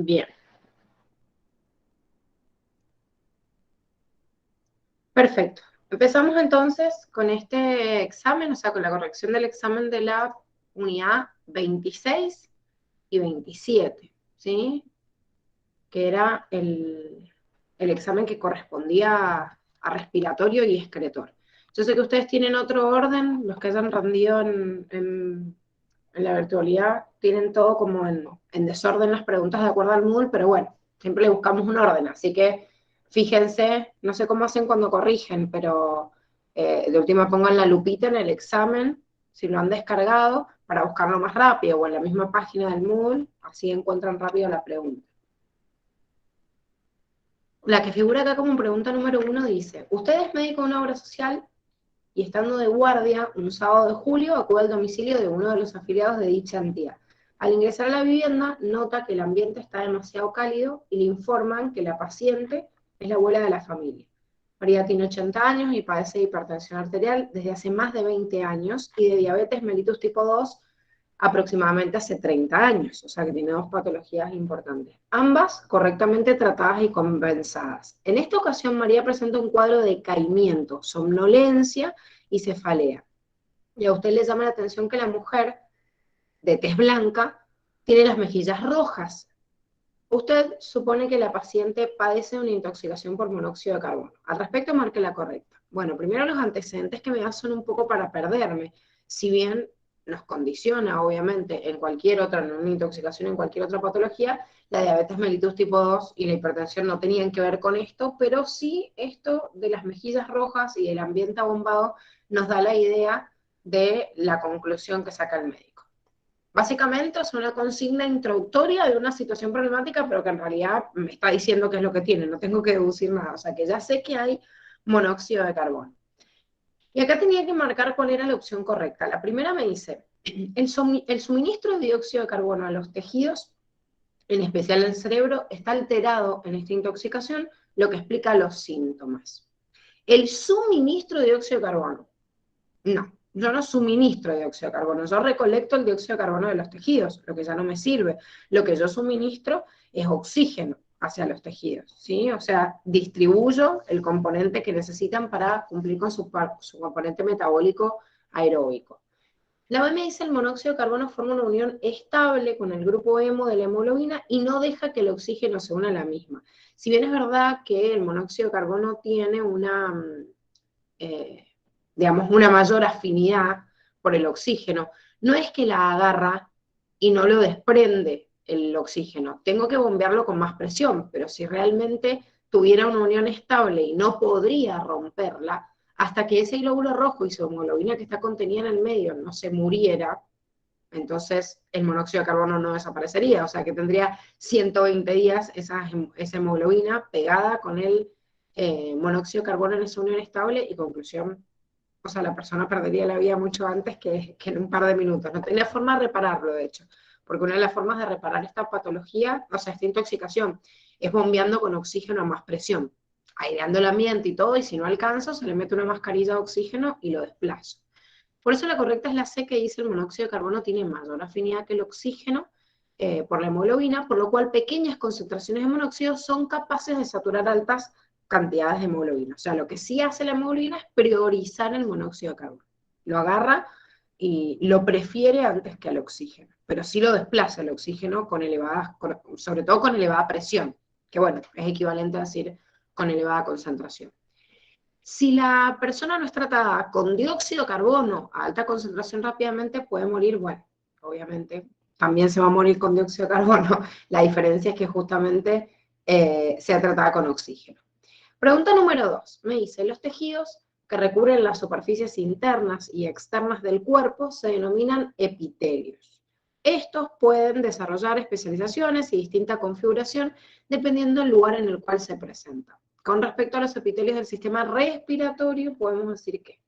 Bien. Perfecto. Empezamos entonces con este examen, o sea, con la corrección del examen de la unidad 26 y 27, ¿sí? Que era el examen que correspondía a respiratorio y excretor. Yo sé que ustedes tienen otro orden, los que hayan rendido en la virtualidad tienen todo como en desorden las preguntas de acuerdo al Moodle, pero bueno, siempre le buscamos un orden, así que fíjense, no sé cómo hacen cuando corrigen, pero de última pongan la lupita en el examen, si lo han descargado, para buscarlo más rápido, o en la misma página del Moodle, así encuentran rápido la pregunta. La que figura acá como pregunta número 1 dice, usted es médico de una obra social y estando de guardia un sábado de julio acude al domicilio de uno de los afiliados de dicha entidad. Al ingresar a la vivienda nota que el ambiente está demasiado cálido y le informan que la paciente es la abuela de la familia. María tiene 80 años y padece de hipertensión arterial desde hace más de 20 años y de diabetes mellitus tipo 2 aproximadamente hace 30 años, o sea que tiene dos patologías importantes, ambas correctamente tratadas y compensadas. En esta ocasión María presenta un cuadro de decaimiento, somnolencia y cefalea. Y a usted le llama la atención que la mujer de tez blanca tiene las mejillas rojas. Usted supone que la paciente padece una intoxicación por monóxido de carbono. Al respecto, marque la correcta. Bueno, primero los antecedentes que me dan son un poco para perderme. Si bien nos condiciona, obviamente, en cualquier otra, en una intoxicación, en cualquier otra patología, la diabetes mellitus tipo 2 y la hipertensión no tenían que ver con esto, pero sí esto de las mejillas rojas y el ambiente abombado nos da la idea de la conclusión que saca el médico. Básicamente es una consigna introductoria de una situación problemática, pero que en realidad me está diciendo qué es lo que tiene, no tengo que deducir nada, o sea que ya sé que hay monóxido de carbono. Y acá tenía que marcar cuál era la opción correcta. La primera me dice, el suministro de dióxido de carbono a los tejidos, en especial el cerebro, está alterado en esta intoxicación, lo que explica los síntomas. El suministro de dióxido de carbono, no, yo no suministro dióxido de carbono, yo recolecto el dióxido de carbono de los tejidos, lo que ya no me sirve. Lo que yo suministro es oxígeno hacia los tejidos, ¿sí? O sea, distribuyo el componente que necesitan para cumplir con su componente metabólico aeróbico. La OMS dice el monóxido de carbono forma una unión estable con el grupo hemo de la hemoglobina y no deja que el oxígeno se una a la misma. Si bien es verdad que el monóxido de carbono tiene una... digamos, una mayor afinidad por el oxígeno. No es que la agarra y no lo desprende el oxígeno. Tengo que bombearlo con más presión, pero si realmente tuviera una unión estable y no podría romperla, hasta que ese glóbulo rojo y su hemoglobina que está contenida en el medio no se muriera, entonces el monóxido de carbono no desaparecería, o sea que tendría 120 días esa hemoglobina pegada con el monóxido de carbono en esa unión estable y conclusión, o sea, la persona perdería la vida mucho antes que en un par de minutos. No tenía forma de repararlo, de hecho, porque una de las formas de reparar esta patología, o sea, esta intoxicación, es bombeando con oxígeno a más presión, aireando el ambiente y todo, y si no alcanzo, se le mete una mascarilla de oxígeno y lo desplazo. Por eso la correcta es la C, que dice el monóxido de carbono tiene mayor afinidad que el oxígeno por la hemoglobina, por lo cual pequeñas concentraciones de monóxido son capaces de saturar altas cantidades de hemoglobina. O sea, lo que sí hace la hemoglobina es priorizar el monóxido de carbono. Lo agarra y lo prefiere antes que al oxígeno, pero sí lo desplaza el oxígeno con elevada, sobre todo con elevada presión, que bueno, es equivalente a decir con elevada concentración. Si la persona no es tratada con dióxido de carbono a alta concentración rápidamente, puede morir, bueno, obviamente también se va a morir con dióxido de carbono. La diferencia es que justamente sea tratada con oxígeno. Pregunta número 2. Me dice, los tejidos que recubren las superficies internas y externas del cuerpo se denominan epitelios. Estos pueden desarrollar especializaciones y distinta configuración dependiendo del lugar en el cual se presentan. Con respecto a los epitelios del sistema respiratorio, podemos decir que,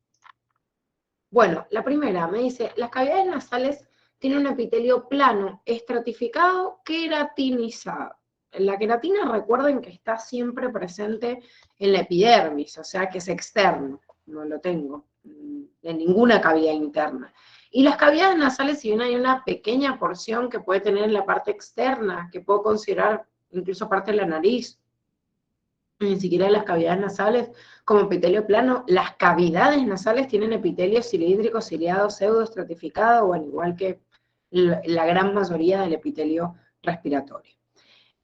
bueno, la primera me dice, las cavidades nasales tienen un epitelio plano, estratificado, queratinizado. La queratina, recuerden que está siempre presente en la epidermis, o sea que es externo, no lo tengo en ninguna cavidad interna. Y las cavidades nasales, si bien hay una pequeña porción que puede tener en la parte externa, que puedo considerar incluso parte de la nariz, ni siquiera de las cavidades nasales, como epitelio plano. Las cavidades nasales tienen epitelio cilíndrico, ciliado, pseudoestratificado, o al igual que la gran mayoría del epitelio respiratorio.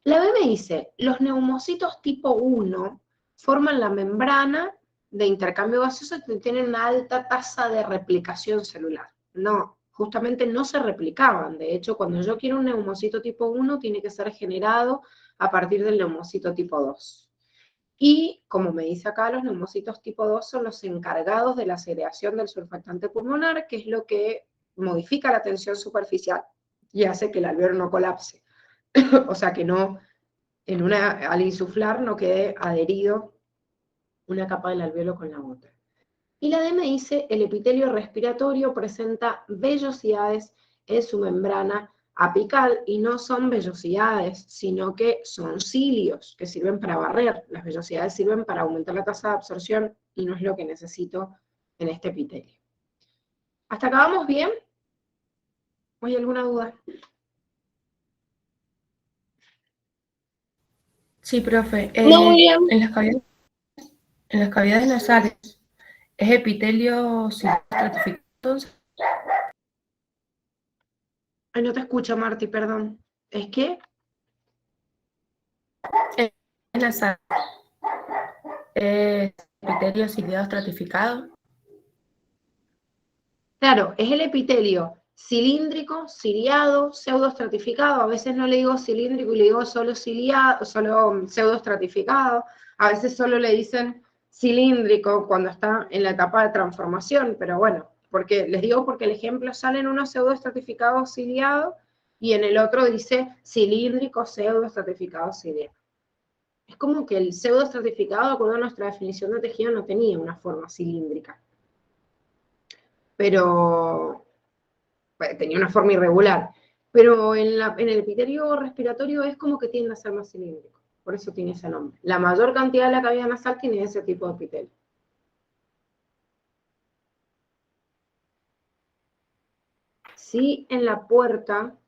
La B me dice, los neumocitos tipo 1 forman la membrana de intercambio gaseoso y tienen una alta tasa de replicación celular. No, justamente no se replicaban. De hecho, cuando yo quiero un neumocito tipo 1, tiene que ser generado a partir del neumocito tipo 2. Y, como me dice acá, los neumocitos tipo 2 son los encargados de la segregación del surfactante pulmonar, que es lo que modifica la tensión superficial y hace que el alveolo no colapse. O sea, que no, al insuflar no quede adherido una capa del alveolo con la otra. Y la D me dice, el epitelio respiratorio presenta vellosidades en su membrana apical, y no son vellosidades, sino que son cilios que sirven para barrer. Las vellosidades sirven para aumentar la tasa de absorción y no es lo que necesito en este epitelio. ¿Hasta acá vamos bien? ¿O hay alguna duda? Sí, profe. Muy bien. En las cavidades nasales, ¿es epitelio estratificado entonces? Ay, no te escucho, Marti, perdón. ¿Es qué? En nasal, ¿es epitelio ciliado estratificado? Claro, es el epitelio cilíndrico, ciliado, pseudoestratificado. A veces no le digo cilíndrico y le digo solo ciliado, solo pseudoestratificado. A veces solo le dicen cilíndrico cuando está en la etapa de transformación, pero bueno, les digo porque el ejemplo sale en uno pseudoestratificado ciliado y en el otro dice cilíndrico, pseudoestratificado ciliado. Es como que el pseudoestratificado, de acuerdo a nuestra definición de tejido, no tenía una forma cilíndrica, pero tenía una forma irregular, pero en el epitelio respiratorio es como que tiende a ser más cilíndrico, por eso tiene ese nombre. La mayor cantidad de la cavidad nasal tiene ese tipo de epitelio. Sí, en la puerta,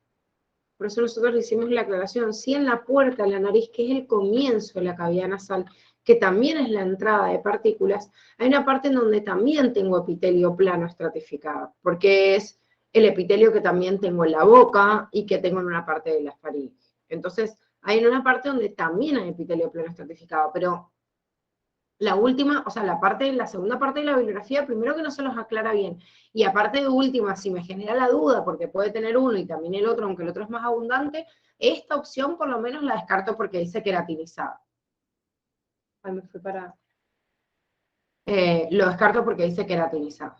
por eso nosotros le hicimos la aclaración, sí en la puerta de la nariz, que es el comienzo de la cavidad nasal, que también es la entrada de partículas, hay una parte en donde también tengo epitelio plano estratificado, porque es el epitelio que también tengo en la boca y que tengo en una parte de la faringe. Entonces, hay una parte donde también hay epitelio plano estratificado, pero la última, o sea, la segunda parte de la bibliografía, primero que no se los aclara bien, y aparte de última, si me genera la duda, porque puede tener uno y también el otro, aunque el otro es más abundante, esta opción por lo menos la descarto porque dice queratinizado. Ay, me fui para... lo descarto porque dice queratinizado.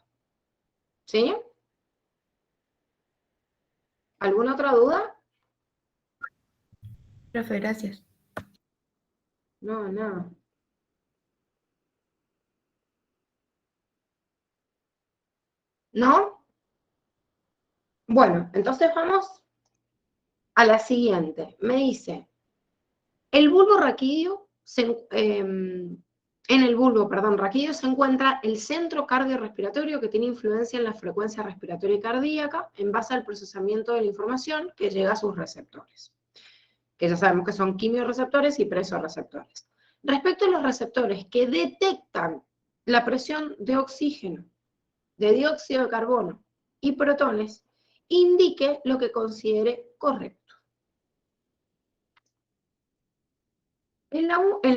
¿Sí? ¿Alguna otra duda? Profe, gracias. No, no. ¿No? Bueno, entonces vamos a la siguiente. Me dice, el bulbo raquídeo, en el bulbo, perdón, raquídeo se encuentra el centro cardiorrespiratorio que tiene influencia en la frecuencia respiratoria y cardíaca en base al procesamiento de la información que llega a sus receptores, que ya sabemos que son quimiorreceptores y presorreceptores. Respecto a los receptores que detectan la presión de oxígeno, de dióxido de carbono y protones, indique lo que considere correcto. En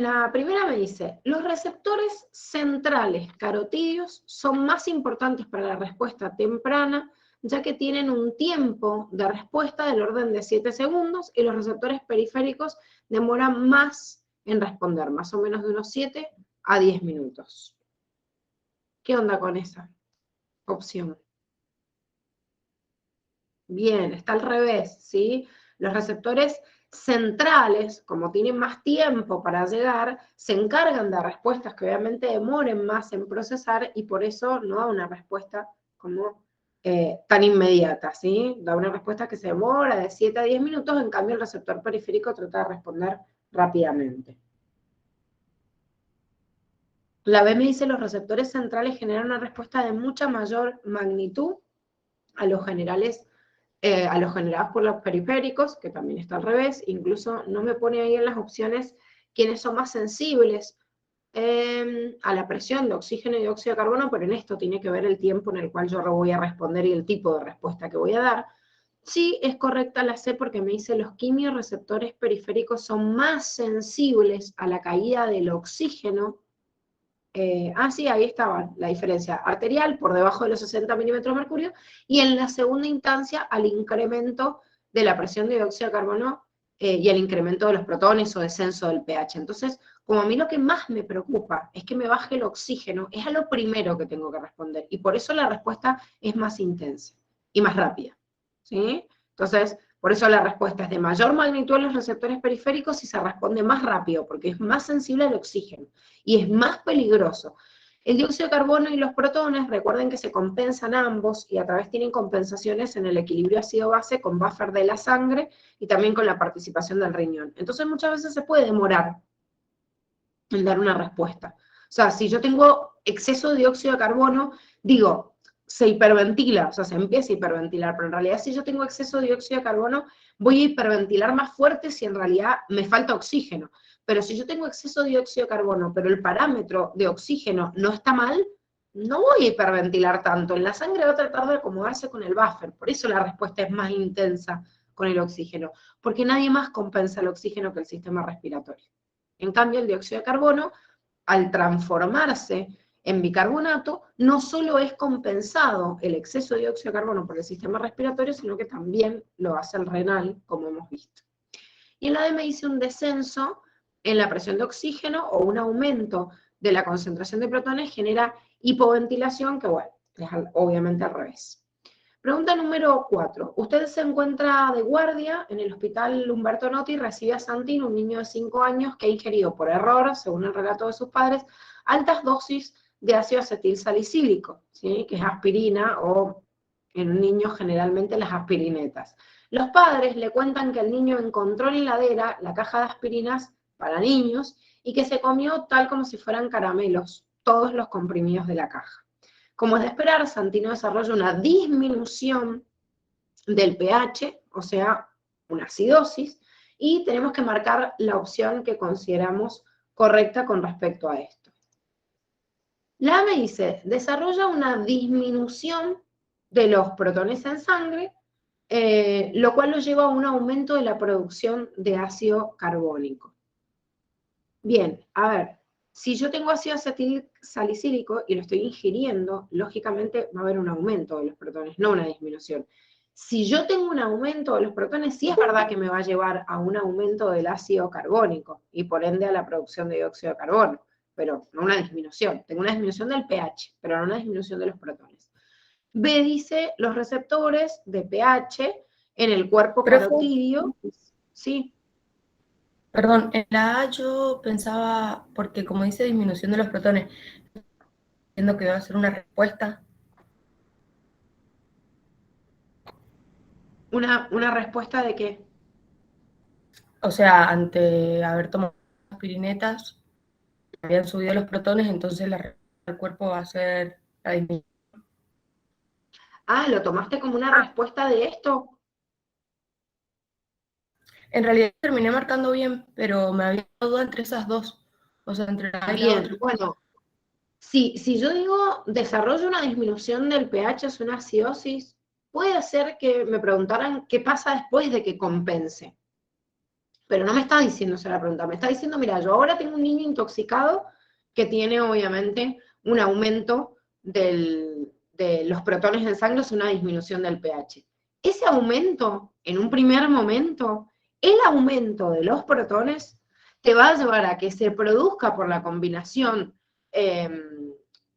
la primera me dice, los receptores centrales carotídeos son más importantes para la respuesta temprana, ya que tienen un tiempo de respuesta del orden de 7 segundos, y los receptores periféricos demoran más en responder, más o menos de unos 7 a 10 minutos. ¿Qué onda con esa opción? Bien, está al revés, ¿sí? Los receptores centrales, como tienen más tiempo para llegar, se encargan de respuestas que obviamente demoren más en procesar y por eso no da una respuesta como tan inmediata, ¿sí? Da una respuesta que se demora de 7 a 10 minutos, en cambio el receptor periférico trata de responder rápidamente. La B me dice los receptores centrales generan una respuesta de mucha mayor magnitud a los generales a los generados por los periféricos, que también está al revés, incluso no me pone ahí en las opciones quiénes son más sensibles a la presión de oxígeno y dióxido de carbono, pero en esto tiene que ver el tiempo en el cual yo voy a responder y el tipo de respuesta que voy a dar. Sí, es correcta la C porque me dice los quimiorreceptores periféricos son más sensibles a la caída del oxígeno. Sí, ahí estaba la diferencia arterial por debajo de los 60 milímetros de mercurio y en la segunda instancia al incremento de la presión de dióxido de carbono y el incremento de los protones o descenso del pH. Entonces, como a mí lo que más me preocupa es que me baje el oxígeno, es a lo primero que tengo que responder y por eso la respuesta es más intensa y más rápida. ¿Sí? Entonces, por eso la respuesta es de mayor magnitud en los receptores periféricos y se responde más rápido, porque es más sensible al oxígeno y es más peligroso. El dióxido de carbono y los protones, recuerden que se compensan ambos y a través tienen compensaciones en el equilibrio ácido-base con buffer de la sangre y también con la participación del riñón. Entonces muchas veces se puede demorar en dar una respuesta. O sea, si yo tengo exceso de dióxido de carbono, digo, se hiperventila, o sea, se empieza a hiperventilar, pero en realidad si yo tengo exceso de dióxido de carbono, voy a hiperventilar más fuerte si en realidad me falta oxígeno. Pero si yo tengo exceso de dióxido de carbono, pero el parámetro de oxígeno no está mal, no voy a hiperventilar tanto. En la sangre va a tratar de acomodarse con el buffer, por eso la respuesta es más intensa con el oxígeno, porque nadie más compensa el oxígeno que el sistema respiratorio. En cambio, el dióxido de carbono, al transformarse en bicarbonato, no solo es compensado el exceso de dióxido de carbono por el sistema respiratorio, sino que también lo hace el renal, como hemos visto. Y en la D me dice un descenso en la presión de oxígeno o un aumento de la concentración de protones genera hipoventilación, que bueno, es obviamente al revés. Pregunta número 4. Usted se encuentra de guardia en el hospital Humberto Notti y recibe a Santino, un niño de 5 años que ha ingerido por error, según el relato de sus padres, altas dosis de ácido acetil salicílico, ¿sí? Que es aspirina o en un niño generalmente las aspirinetas. Los padres le cuentan que el niño encontró en la heladera la caja de aspirinas para niños y que se comió tal como si fueran caramelos, todos los comprimidos de la caja. Como es de esperar, Santino desarrolla una disminución del pH, o sea, una acidosis, y tenemos que marcar la opción que consideramos correcta con respecto a esto. La A me dice, desarrolla una disminución de los protones en sangre, lo cual lo lleva a un aumento de la producción de ácido carbónico. Bien, a ver, si yo tengo ácido acetil salicílico y lo estoy ingiriendo, lógicamente va a haber un aumento de los protones, no una disminución. Si yo tengo un aumento de los protones, sí es verdad que me va a llevar a un aumento del ácido carbónico y por ende a la producción de dióxido de carbono, pero no una disminución. Tengo una disminución del pH, pero no una disminución de los protones. B dice los receptores de pH en el cuerpo carotídeo. Sí. Perdón, en la A yo pensaba, porque como dice disminución de los protones, entiendo que va a ser una respuesta. ¿Una respuesta de qué? O sea, ante haber tomado aspirinetas, habían subido los protones, entonces la respuesta del cuerpo va a ser la disminución. Ah, ¿lo tomaste como una respuesta de esto? En realidad terminé marcando bien, pero me había dado duda entre esas dos. O sea, entre la A y la Bien, otra. bueno, si yo digo desarrollo una disminución del pH, es una acidosis, puede ser que me preguntaran qué pasa después de que compense. Pero no me está diciendo esa la pregunta, me está diciendo, mira, yo ahora tengo un niño intoxicado que tiene obviamente un aumento de los protones en sangre, es una disminución del pH. Ese aumento, en un primer momento, el aumento de los protones te va a llevar a que se produzca por la combinación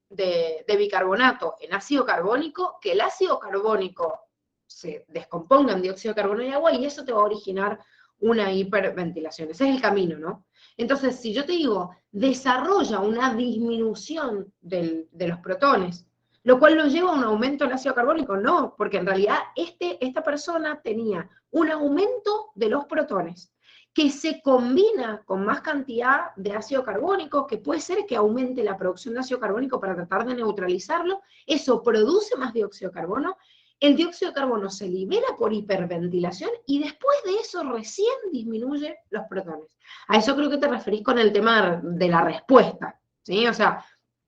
de bicarbonato en ácido carbónico, que el ácido carbónico se descomponga en dióxido de carbono y agua y eso te va a originar una hiperventilación. Ese es el camino, ¿no? Entonces, si yo te digo, desarrolla una disminución de los protones, lo cual lo lleva a un aumento del ácido carbónico, no, porque en realidad esta persona tenía un aumento de los protones que se combina con más cantidad de ácido carbónico, que puede ser que aumente la producción de ácido carbónico para tratar de neutralizarlo, eso produce más dióxido de carbono, el dióxido de carbono se libera por hiperventilación y después de eso recién disminuye los protones. A eso creo que te referís con el tema de la respuesta, ¿sí? O sea,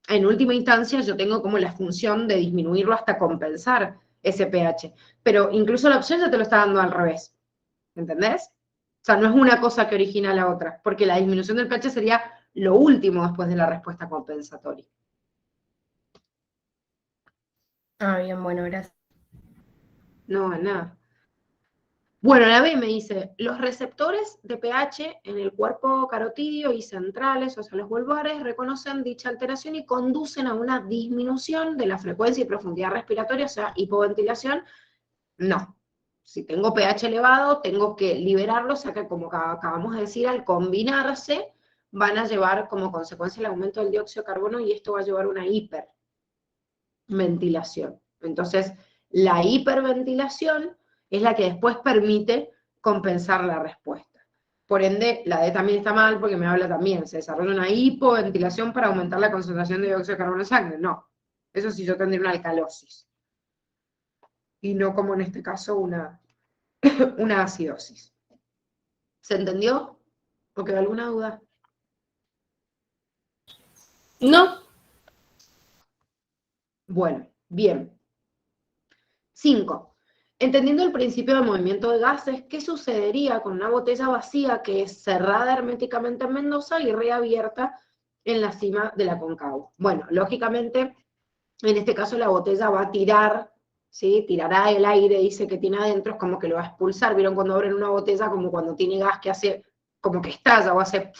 en última instancia yo tengo como la función de disminuirlo hasta compensar ese pH, pero incluso la opción ya te lo está dando al revés, ¿entendés? O sea, no es una cosa que origina la otra, porque la disminución del pH sería lo último después de la respuesta compensatoria. Ah, bien, bueno, gracias. No, nada. Bueno, la B me dice, los receptores de pH en el cuerpo carotídeo y centrales, o sea, los bulbares, reconocen dicha alteración y conducen a una disminución de la frecuencia y profundidad respiratoria, o sea, hipoventilación. No. Si tengo pH elevado, tengo que liberarlo, o sea que como acabamos de decir, al combinarse, van a llevar como consecuencia el aumento del dióxido de carbono y esto va a llevar a una hiperventilación. Entonces, la hiperventilación es la que después permite compensar la respuesta. Por ende, la D también está mal porque me habla también, se desarrolla una hipoventilación para aumentar la concentración de dióxido de carbono en sangre. No, eso sí yo tendría una alcalosis. Y no como en este caso una acidosis. ¿Se entendió? ¿O quedó alguna duda? No. Bueno, bien. 5. Entendiendo el principio de movimiento de gases, ¿qué sucedería con una botella vacía que es cerrada herméticamente en Mendoza y reabierta en la cima de la Aconcagua? Bueno, lógicamente, en este caso la botella va a tirar, ¿sí? Tirará el aire, dice que tiene adentro, es como que lo va a expulsar. ¿Vieron cuando abren una botella como cuando tiene gas que hace, como que estalla o hace...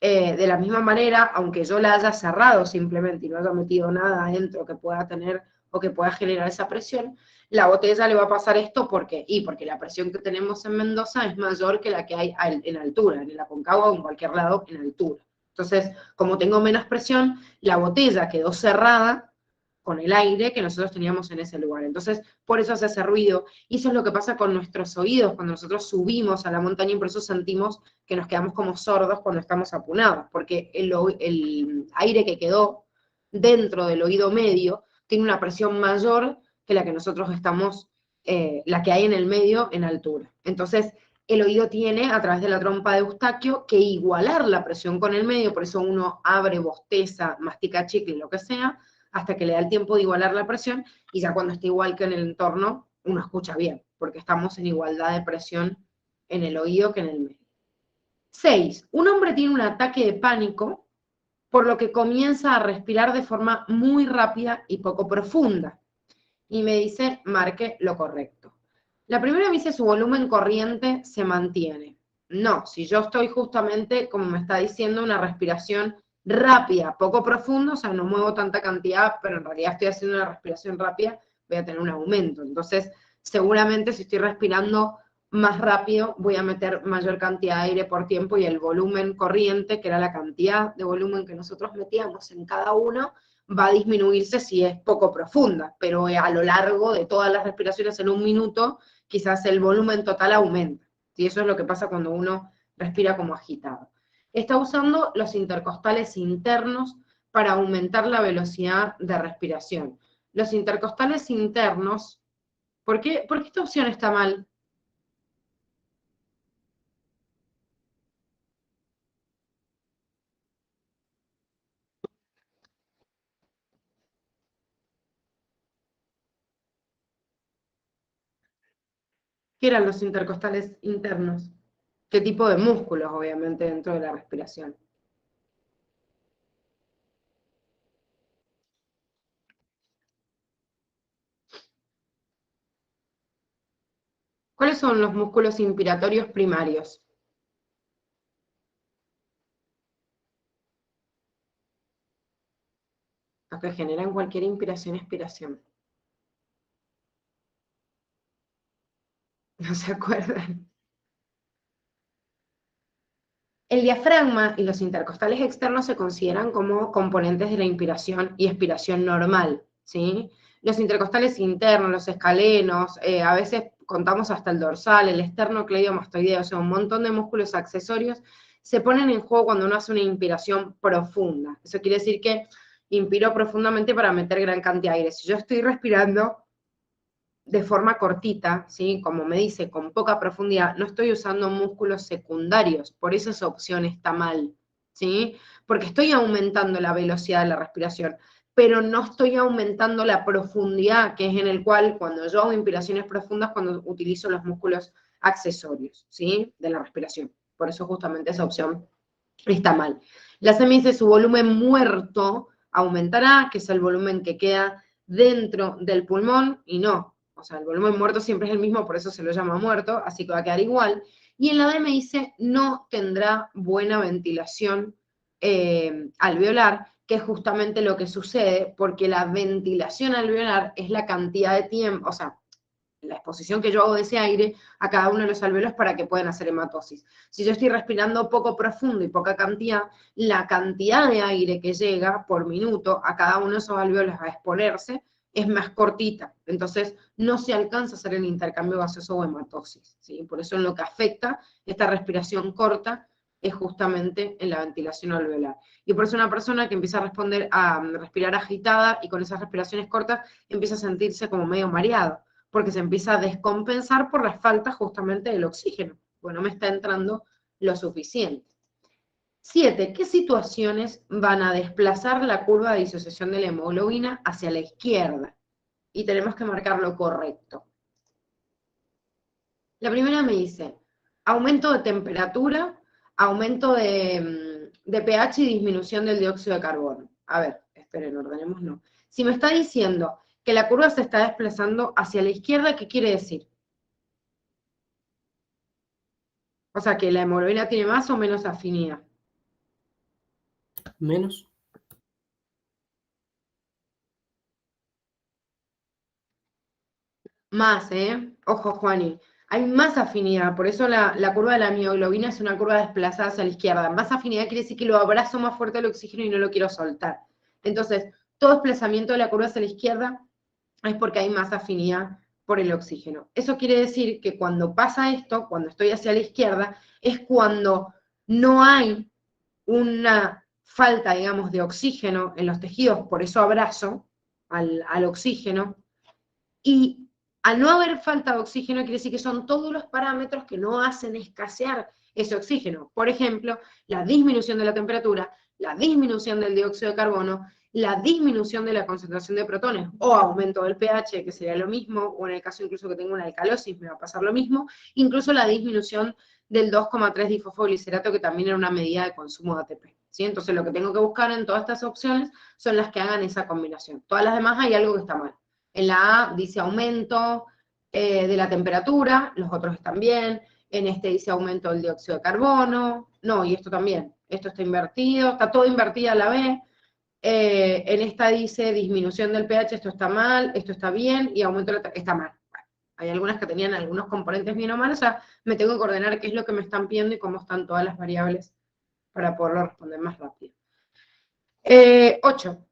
de la misma manera, aunque yo la haya cerrado simplemente y no haya metido nada adentro que pueda tener o que pueda generar esa presión, la botella le va a pasar esto porque la presión que tenemos en Mendoza es mayor que la que hay en altura, en el Aconcagua o en cualquier lado en altura. Entonces, como tengo menos presión, la botella quedó cerrada con el aire que nosotros teníamos en ese lugar. Entonces, por eso hace ese ruido. Y eso es lo que pasa con nuestros oídos cuando nosotros subimos a la montaña y por eso sentimos que nos quedamos como sordos cuando estamos apunados, porque el aire que quedó dentro del oído medio tiene una presión mayor que la que nosotros estamos, la que hay en el medio en altura. Entonces, el oído tiene, a través de la trompa de Eustaquio, que igualar la presión con el medio, por eso uno abre, bosteza, mastica chicle, lo que sea, hasta que le da el tiempo de igualar la presión, y ya cuando está igual que en el entorno, uno escucha bien, porque estamos en igualdad de presión en el oído que en el medio. 6. Un hombre tiene un ataque de pánico, por lo que comienza a respirar de forma muy rápida y poco profunda. Y me dice, marque lo correcto. La primera me dice, su volumen corriente se mantiene. No, si yo estoy justamente, como me está diciendo, una respiración rápida, poco profunda, o sea, no muevo tanta cantidad, pero en realidad estoy haciendo una respiración rápida, voy a tener un aumento. Entonces, seguramente si estoy respirando más rápido, voy a meter mayor cantidad de aire por tiempo y el volumen corriente, que era la cantidad de volumen que nosotros metíamos en cada uno, va a disminuirse si es poco profunda, pero a lo largo de todas las respiraciones en un minuto, quizás el volumen total aumenta. Y eso es lo que pasa cuando uno respira como agitado. Está usando los intercostales internos para aumentar la velocidad de respiración. Los intercostales internos, ¿por qué esta opción está mal? ¿Qué eran los intercostales internos? ¿Qué tipo de músculos, obviamente, dentro de la respiración? ¿Cuáles son los músculos inspiratorios primarios? Los que generan cualquier inspiración-expiración. ¿No se acuerdan? El diafragma y los intercostales externos se consideran como componentes de la inspiración y expiración normal, ¿sí? Los intercostales internos, los escalenos, a veces contamos hasta el dorsal, el esternocleidomastoideo, o sea, un montón de músculos accesorios se ponen en juego cuando uno hace una inspiración profunda. Eso quiere decir que inspiro profundamente para meter gran cantidad de aire. Si yo estoy respirando de forma cortita, ¿sí? Como me dice, con poca profundidad, no estoy usando músculos secundarios, por eso esa opción está mal, ¿sí? Porque estoy aumentando la velocidad de la respiración, pero no estoy aumentando la profundidad, que es en el cual, cuando yo hago inspiraciones profundas, cuando utilizo los músculos accesorios, ¿sí? De la respiración. Por eso justamente esa opción está mal. La SEM dice su volumen muerto aumentará, que es el volumen que queda dentro del pulmón, y no. O sea, el volumen muerto siempre es el mismo, por eso se lo llama muerto, así que va a quedar igual. Y en la D me dice no tendrá buena ventilación alveolar, que es justamente lo que sucede, porque la ventilación alveolar es la cantidad de tiempo, o sea, la exposición que yo hago de ese aire a cada uno de los alveolos para que puedan hacer hematosis. Si yo estoy respirando poco profundo y poca cantidad, la cantidad de aire que llega por minuto a cada uno de esos alveolos a exponerse es más cortita. Entonces, no se alcanza a hacer el intercambio gaseoso o hematosis, ¿sí? Por eso en lo que afecta esta respiración corta es justamente en la ventilación alveolar. Y por eso una persona que empieza a responder a respirar agitada y con esas respiraciones cortas empieza a sentirse como medio mareado, porque se empieza a descompensar por la falta justamente del oxígeno, porque no me está entrando lo suficiente. 7. ¿Qué situaciones van a desplazar la curva de disociación de la hemoglobina hacia la izquierda? Y tenemos que marcar lo correcto. La primera me dice, aumento de temperatura, aumento de pH y disminución del dióxido de carbono. A ver, esperen, ordenémoslo. Si me está diciendo que la curva se está desplazando hacia la izquierda, ¿qué quiere decir? O sea, que la hemoglobina tiene más o menos afinidad. Menos. Más, ¿eh? Ojo, Juani. Hay más afinidad, por eso la curva de la mioglobina es una curva desplazada hacia la izquierda. Más afinidad quiere decir que lo abrazo más fuerte al oxígeno y no lo quiero soltar. Entonces, todo desplazamiento de la curva hacia la izquierda es porque hay más afinidad por el oxígeno. Eso quiere decir que cuando pasa esto, cuando estoy hacia la izquierda, es cuando no hay una falta, digamos, de oxígeno en los tejidos, por eso abrazo al oxígeno, y al no haber falta de oxígeno quiere decir que son todos los parámetros que no hacen escasear ese oxígeno. Por ejemplo, la disminución de la temperatura, la disminución del dióxido de carbono, la disminución de la concentración de protones o aumento del pH, que sería lo mismo, o en el caso incluso que tenga una alcalosis me va a pasar lo mismo, incluso la disminución del 2,3 difosfoglicerato, que también era una medida de consumo de ATP. ¿Sí? Entonces lo que tengo que buscar en todas estas opciones son las que hagan esa combinación. Todas las demás hay algo que está mal. En la A dice aumento de la temperatura, los otros están bien. En este dice aumento del dióxido de carbono. No, y esto también. Esto está invertido, está todo invertido a la B. En esta dice disminución del pH, esto está mal, esto está bien, y aumento de la está mal. Bueno, hay algunas que tenían algunos componentes bien o mal, o sea, me tengo que ordenar qué es lo que me están pidiendo y cómo están todas las variables para poderlo responder más rápido. 8.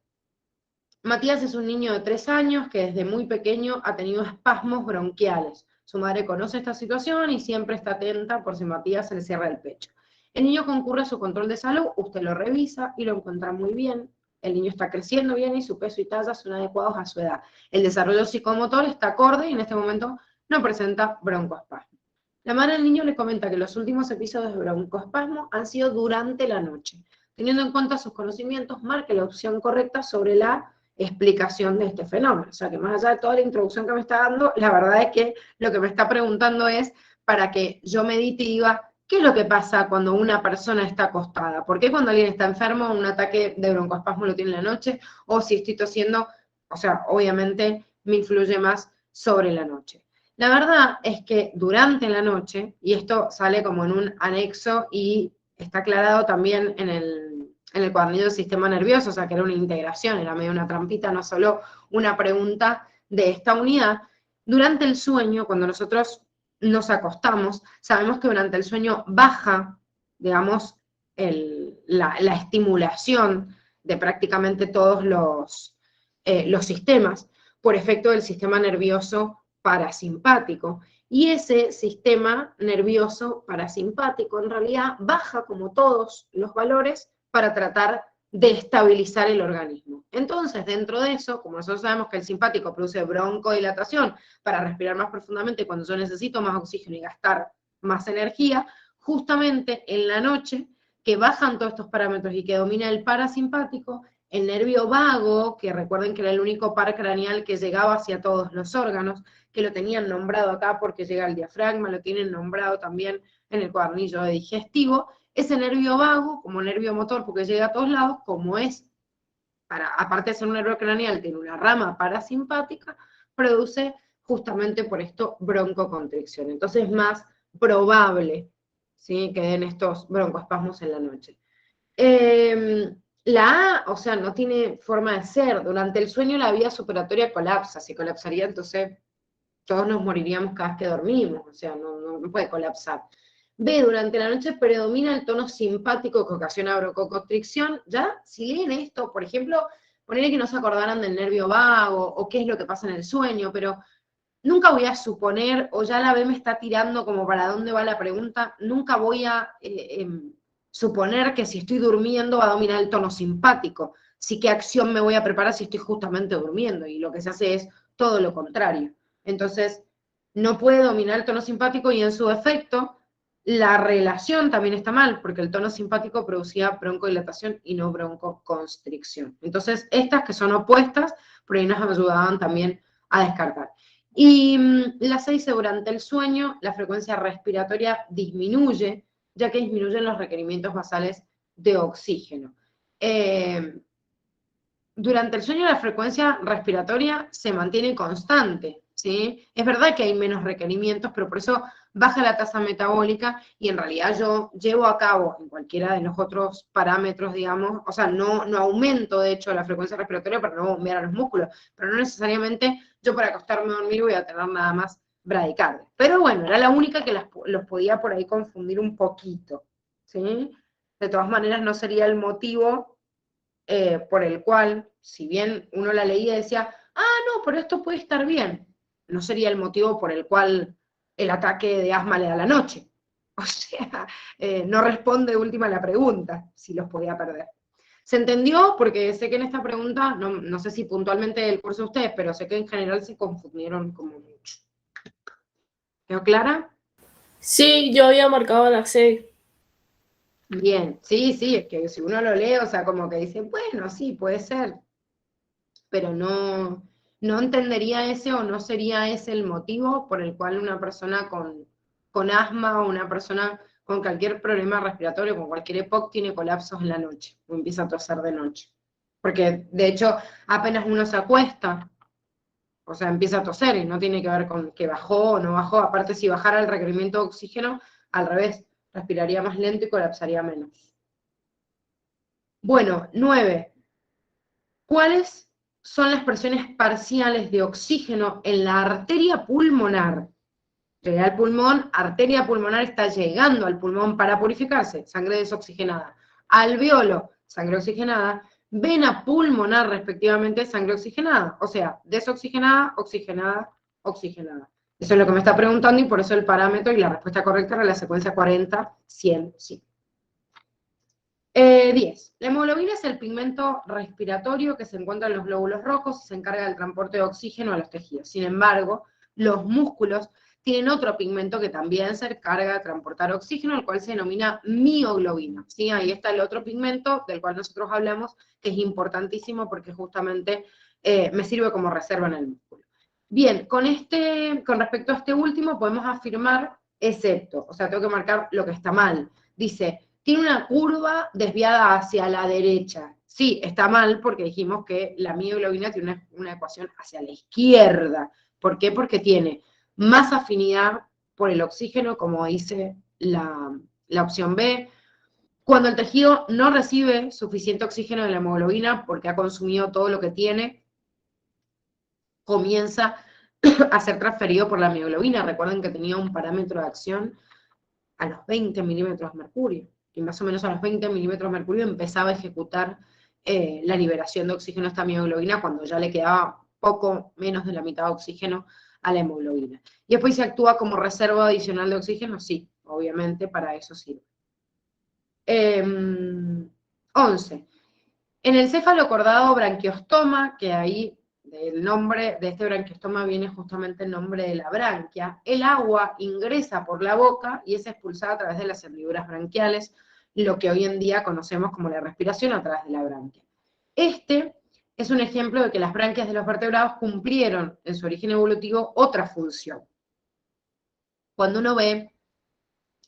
Matías es un niño de 3 años que desde muy pequeño ha tenido espasmos bronquiales. Su madre conoce esta situación y siempre está atenta por si Matías se le cierra el pecho. El niño concurre a su control de salud, usted lo revisa y lo encuentra muy bien. El niño está creciendo bien y su peso y talla son adecuados a su edad. El desarrollo psicomotor está acorde y en este momento no presenta broncoespasmo. La madre del niño le comenta que los últimos episodios de broncoespasmo han sido durante la noche. Teniendo en cuenta sus conocimientos, marque la opción correcta sobre la explicación de este fenómeno. O sea, que más allá de toda la introducción que me está dando, la verdad es que lo que me está preguntando es para que yo medite y diga, ¿qué es lo que pasa cuando una persona está acostada? ¿Por qué cuando alguien está enfermo un ataque de broncoespasmo lo tiene en la noche? O si estoy tosiendo, o sea, obviamente me influye más sobre la noche. La verdad es que durante la noche, y esto sale como en un anexo y está aclarado también en el cuadernillo del sistema nervioso, o sea que era una integración, era medio una trampita, no solo una pregunta de esta unidad. Durante el sueño, cuando nosotros nos acostamos, sabemos que durante el sueño baja, digamos, la estimulación de prácticamente todos los sistemas por efecto del sistema nervioso parasimpático. Y ese sistema nervioso parasimpático en realidad baja como todos los valores para tratar de estabilizar el organismo. Entonces, dentro de eso, como nosotros sabemos que el simpático produce broncodilatación para respirar más profundamente cuando yo necesito más oxígeno y gastar más energía, justamente en la noche, que bajan todos estos parámetros y que domina el parasimpático, el nervio vago, que recuerden que era el único par craneal que llegaba hacia todos los órganos, que lo tenían nombrado acá porque llega al diafragma, lo tienen nombrado también en el cuadernillo de digestivo, ese nervio vago, como nervio motor, porque llega a todos lados, como es, aparte de ser un nervio craneal, tiene una rama parasimpática, produce justamente por esto broncoconstricción. Entonces es más probable, ¿sí?, que den estos broncoespasmos en la noche. La A, o sea, no tiene forma de ser. Durante el sueño la vía supuratoria colapsa. Si colapsaría, entonces todos nos moriríamos cada vez que dormimos. O sea, no puede colapsar. B, durante la noche predomina el tono simpático que ocasiona broncoconstricción. Ya, si leen esto, por ejemplo, ponerle que no se acordaran del nervio vago o qué es lo que pasa en el sueño, pero nunca voy a suponer, o ya la B me está tirando como para dónde va la pregunta, nunca voy a suponer que si estoy durmiendo va a dominar el tono simpático. Sí, qué acción me voy a preparar si estoy justamente durmiendo, y lo que se hace es todo lo contrario. Entonces, no puede dominar el tono simpático y en su efecto, la relación también está mal, porque el tono simpático producía broncodilatación y no broncoconstricción. Entonces, estas que son opuestas, por ahí nos ayudaban también a descartar. Y la 6, durante el sueño, la frecuencia respiratoria disminuye, ya que disminuyen los requerimientos basales de oxígeno. Durante el sueño la frecuencia respiratoria se mantiene constante, ¿sí? Es verdad que hay menos requerimientos, pero por eso baja la tasa metabólica y en realidad yo llevo a cabo en cualquiera de los otros parámetros, digamos, o sea, no aumento de hecho la frecuencia respiratoria para no bombear a los músculos, pero no necesariamente yo para acostarme a dormir voy a tener nada más bradicardia. Pero bueno, era la única que los podía por ahí confundir un poquito, ¿sí? De todas maneras no sería el motivo por el cual, si bien uno la leía y decía, no, pero esto puede estar bien, no sería el motivo por el cual el ataque de asma le da la noche. O sea, no responde de última la pregunta, si los podía perder. ¿Se entendió? Porque sé que en esta pregunta, no sé si puntualmente del curso de ustedes, pero sé que en general se confundieron como mucho. ¿Quedó clara? Sí, yo había marcado la 6. Bien, sí, es que si uno lo lee, o sea, como que dice, bueno, sí, puede ser, pero no entendería ese o no sería ese el motivo por el cual una persona con asma o una persona con cualquier problema respiratorio, con cualquier EPOC, tiene colapsos en la noche o empieza a toser de noche. Porque de hecho apenas uno se acuesta, o sea, empieza a toser y no tiene que ver con que bajó o no bajó. Aparte, si bajara el requerimiento de oxígeno, al revés, respiraría más lento y colapsaría menos. Bueno, 9. ¿Cuáles son las presiones parciales de oxígeno en la arteria pulmonar? Llega al pulmón, arteria pulmonar está llegando al pulmón para purificarse, sangre desoxigenada. Alveolo, sangre oxigenada. Vena pulmonar, respectivamente, sangre oxigenada. O sea, desoxigenada, oxigenada, oxigenada. Eso es lo que me está preguntando y por eso el parámetro y la respuesta correcta era la secuencia 40, 100, 100. 10. La hemoglobina es el pigmento respiratorio que se encuentra en los glóbulos rojos y se encarga del transporte de oxígeno a los tejidos. Sin embargo, los músculos tienen otro pigmento que también se encarga de transportar oxígeno, el cual se denomina mioglobina. ¿Sí? Ahí está el otro pigmento del cual nosotros hablamos, que es importantísimo porque justamente me sirve como reserva en el músculo. Bien, con respecto a este último podemos afirmar, excepto, o sea, tengo que marcar lo que está mal. Dice, tiene una curva desviada hacia la derecha. Sí, está mal porque dijimos que la mioglobina tiene una ecuación hacia la izquierda. ¿Por qué? Porque tiene más afinidad por el oxígeno, como dice la opción B. Cuando el tejido no recibe suficiente oxígeno de la hemoglobina porque ha consumido todo lo que tiene, comienza a ser transferido por la mioglobina. Recuerden que tenía un parámetro de acción a los 20 milímetros de mercurio, y más o menos a los 20 milímetros de mercurio empezaba a ejecutar la liberación de oxígeno a esta mioglobina cuando ya le quedaba poco menos de la mitad de oxígeno a la hemoglobina. Y después se actúa como reserva adicional de oxígeno, sí, obviamente para eso sirve. 11. En el cefalocordado branquiostoma, que ahí el nombre de este branquiostoma viene justamente el nombre de la branquia, el agua ingresa por la boca y es expulsada a través de las hendiduras branquiales, lo que hoy en día conocemos como la respiración a través de la branquia. Este es un ejemplo de que las branquias de los vertebrados cumplieron en su origen evolutivo otra función. Cuando uno ve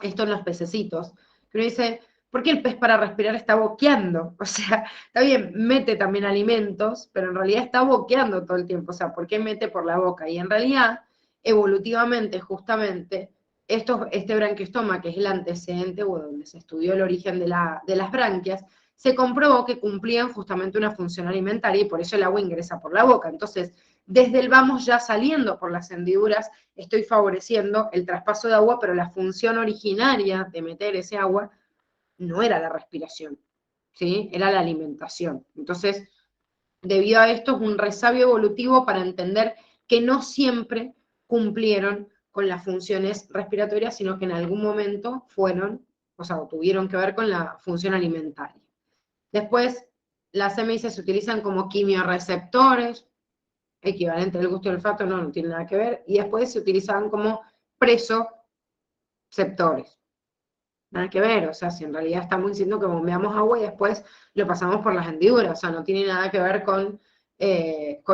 esto en los pececitos, que uno dice, ¿por qué el pez para respirar está boqueando? O sea, está bien, mete también alimentos, pero en realidad está boqueando todo el tiempo. O sea, ¿por qué mete por la boca? Y en realidad, evolutivamente, justamente, este branquiostoma, que es el antecedente, o donde se estudió el origen de las branquias, se comprobó que cumplían justamente una función alimentaria y por eso el agua ingresa por la boca. Entonces, desde el vamos ya saliendo por las hendiduras, estoy favoreciendo el traspaso de agua, pero la función originaria de meter ese agua no era la respiración, ¿sí? Era la alimentación. Entonces, debido a esto es un resabio evolutivo para entender que no siempre cumplieron con las funciones respiratorias, sino que en algún momento fueron, o sea, tuvieron que ver con la función alimentaria. Después, las MIC se utilizan como quimiorreceptores, equivalente al gusto y olfato, no tiene nada que ver, y después se utilizaban como presoceptores. Nada que ver, o sea, si en realidad estamos diciendo que bombeamos agua y después lo pasamos por las hendiduras, o sea, no tiene nada que ver con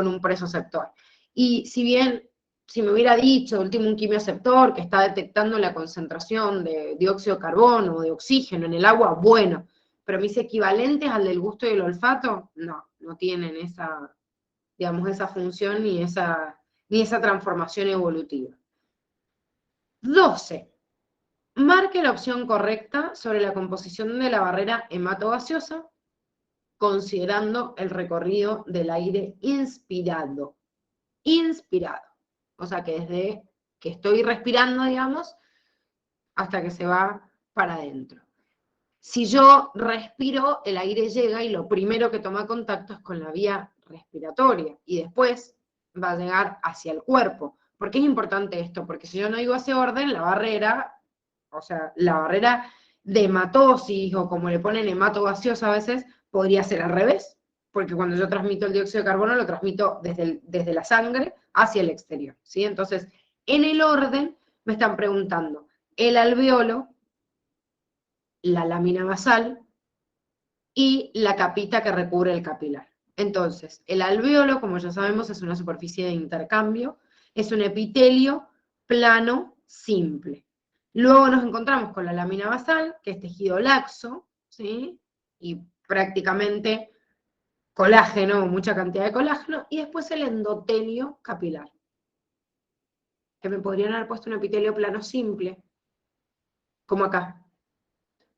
un presoceptor. Y si bien, si me hubiera dicho, último, un quimioceptor que está detectando la concentración de dióxido de carbono o de oxígeno en el agua, bueno, pero mis equivalentes al del gusto y el olfato, no tienen esa, digamos, esa función ni esa transformación evolutiva. 12. Marque la opción correcta sobre la composición de la barrera hematogaseosa, considerando el recorrido del aire inspirado. Inspirado. O sea que desde que estoy respirando, digamos, hasta que se va para adentro. Si yo respiro, el aire llega y lo primero que toma contacto es con la vía respiratoria y después va a llegar hacia el cuerpo. ¿Por qué es importante esto? Porque si yo no digo ese orden, la barrera, o sea, la barrera de hematosis o como le ponen hematogaseosa a veces, podría ser al revés, porque cuando yo transmito el dióxido de carbono lo transmito desde la sangre hacia el exterior, ¿sí? Entonces, en el orden me están preguntando el alveolo, la lámina basal y la capita que recubre el capilar. Entonces, el alvéolo, como ya sabemos, es una superficie de intercambio, es un epitelio plano simple. Luego nos encontramos con la lámina basal, que es tejido laxo, ¿sí? Y prácticamente colágeno, mucha cantidad de colágeno, y después el endotelio capilar, que me podrían haber puesto un epitelio plano simple, como acá.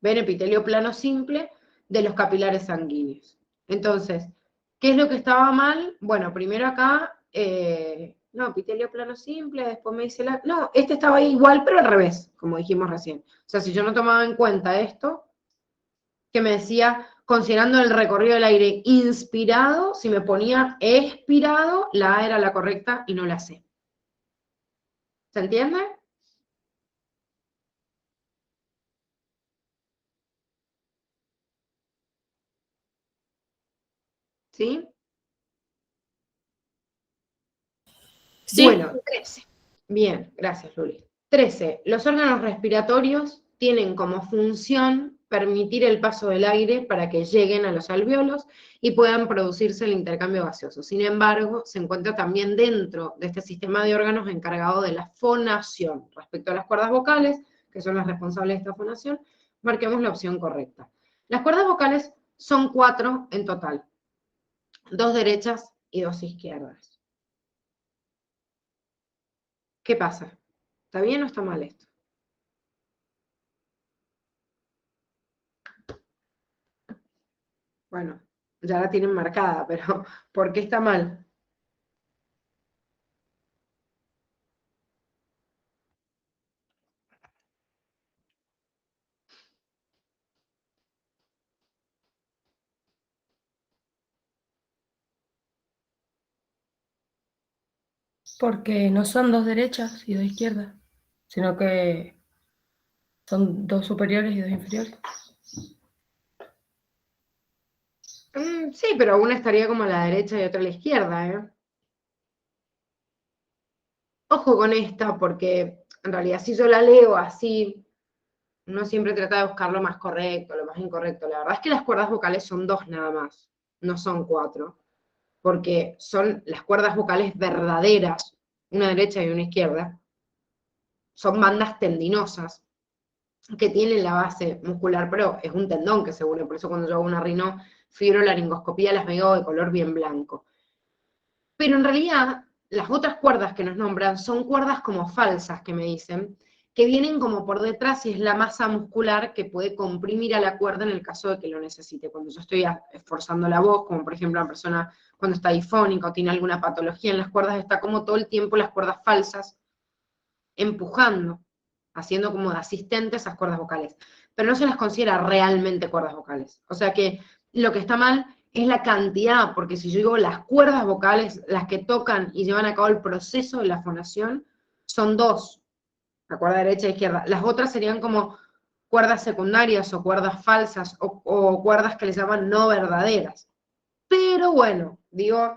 ¿Ven? Epitelio plano simple de los capilares sanguíneos. Entonces, ¿qué es lo que estaba mal? Bueno, primero acá, no, epitelio plano simple, después me dice no, este estaba igual, pero al revés, como dijimos recién. O sea, si yo no tomaba en cuenta esto, que me decía, considerando el recorrido del aire inspirado, si me ponía expirado, la A era la correcta y no la C. ¿Se entiende? ¿Sí? Sí, Bueno, 13. Bien, gracias, Luli. 13. Los órganos respiratorios tienen como función permitir el paso del aire para que lleguen a los alvéolos y puedan producirse el intercambio gaseoso. Sin embargo, se encuentra también dentro de este sistema de órganos encargado de la fonación. Respecto a las cuerdas vocales, que son las responsables de esta fonación, marquemos la opción correcta. Las cuerdas vocales son 4 en total, 2 derechas y 2 izquierdas. ¿Qué pasa? ¿Está bien o está mal esto? Bueno, ya la tienen marcada, pero ¿por qué está mal? Porque no son dos derechas y dos izquierdas, sino que son dos superiores y dos inferiores. Sí, pero una estaría como a la derecha y otra a la izquierda, ¿eh? Ojo con esta, porque en realidad si yo la leo así, uno siempre trata de buscar lo más correcto, lo más incorrecto. La verdad es que las cuerdas vocales son 2 nada más, no son 4, porque son las cuerdas vocales verdaderas, una derecha y una izquierda, son bandas tendinosas que tienen la base muscular, pero es un tendón que se une, por eso cuando yo hago una rinofibrolaringoscopía las veo de color bien blanco. Pero en realidad, las otras cuerdas que nos nombran son cuerdas como falsas, que me dicen, que vienen como por detrás y es la masa muscular que puede comprimir a la cuerda en el caso de que lo necesite. Cuando yo estoy esforzando la voz, como por ejemplo una persona cuando está difónica o tiene alguna patología en las cuerdas, está como todo el tiempo las cuerdas falsas empujando, haciendo como de asistente esas cuerdas vocales. Pero no se las considera realmente cuerdas vocales. O sea que lo que está mal es la cantidad, porque si yo digo las cuerdas vocales, las que tocan y llevan a cabo el proceso de la fonación, son 2, la cuerda derecha e izquierda. Las otras serían como cuerdas secundarias o cuerdas falsas o cuerdas que les llaman no verdaderas. Pero bueno, digo,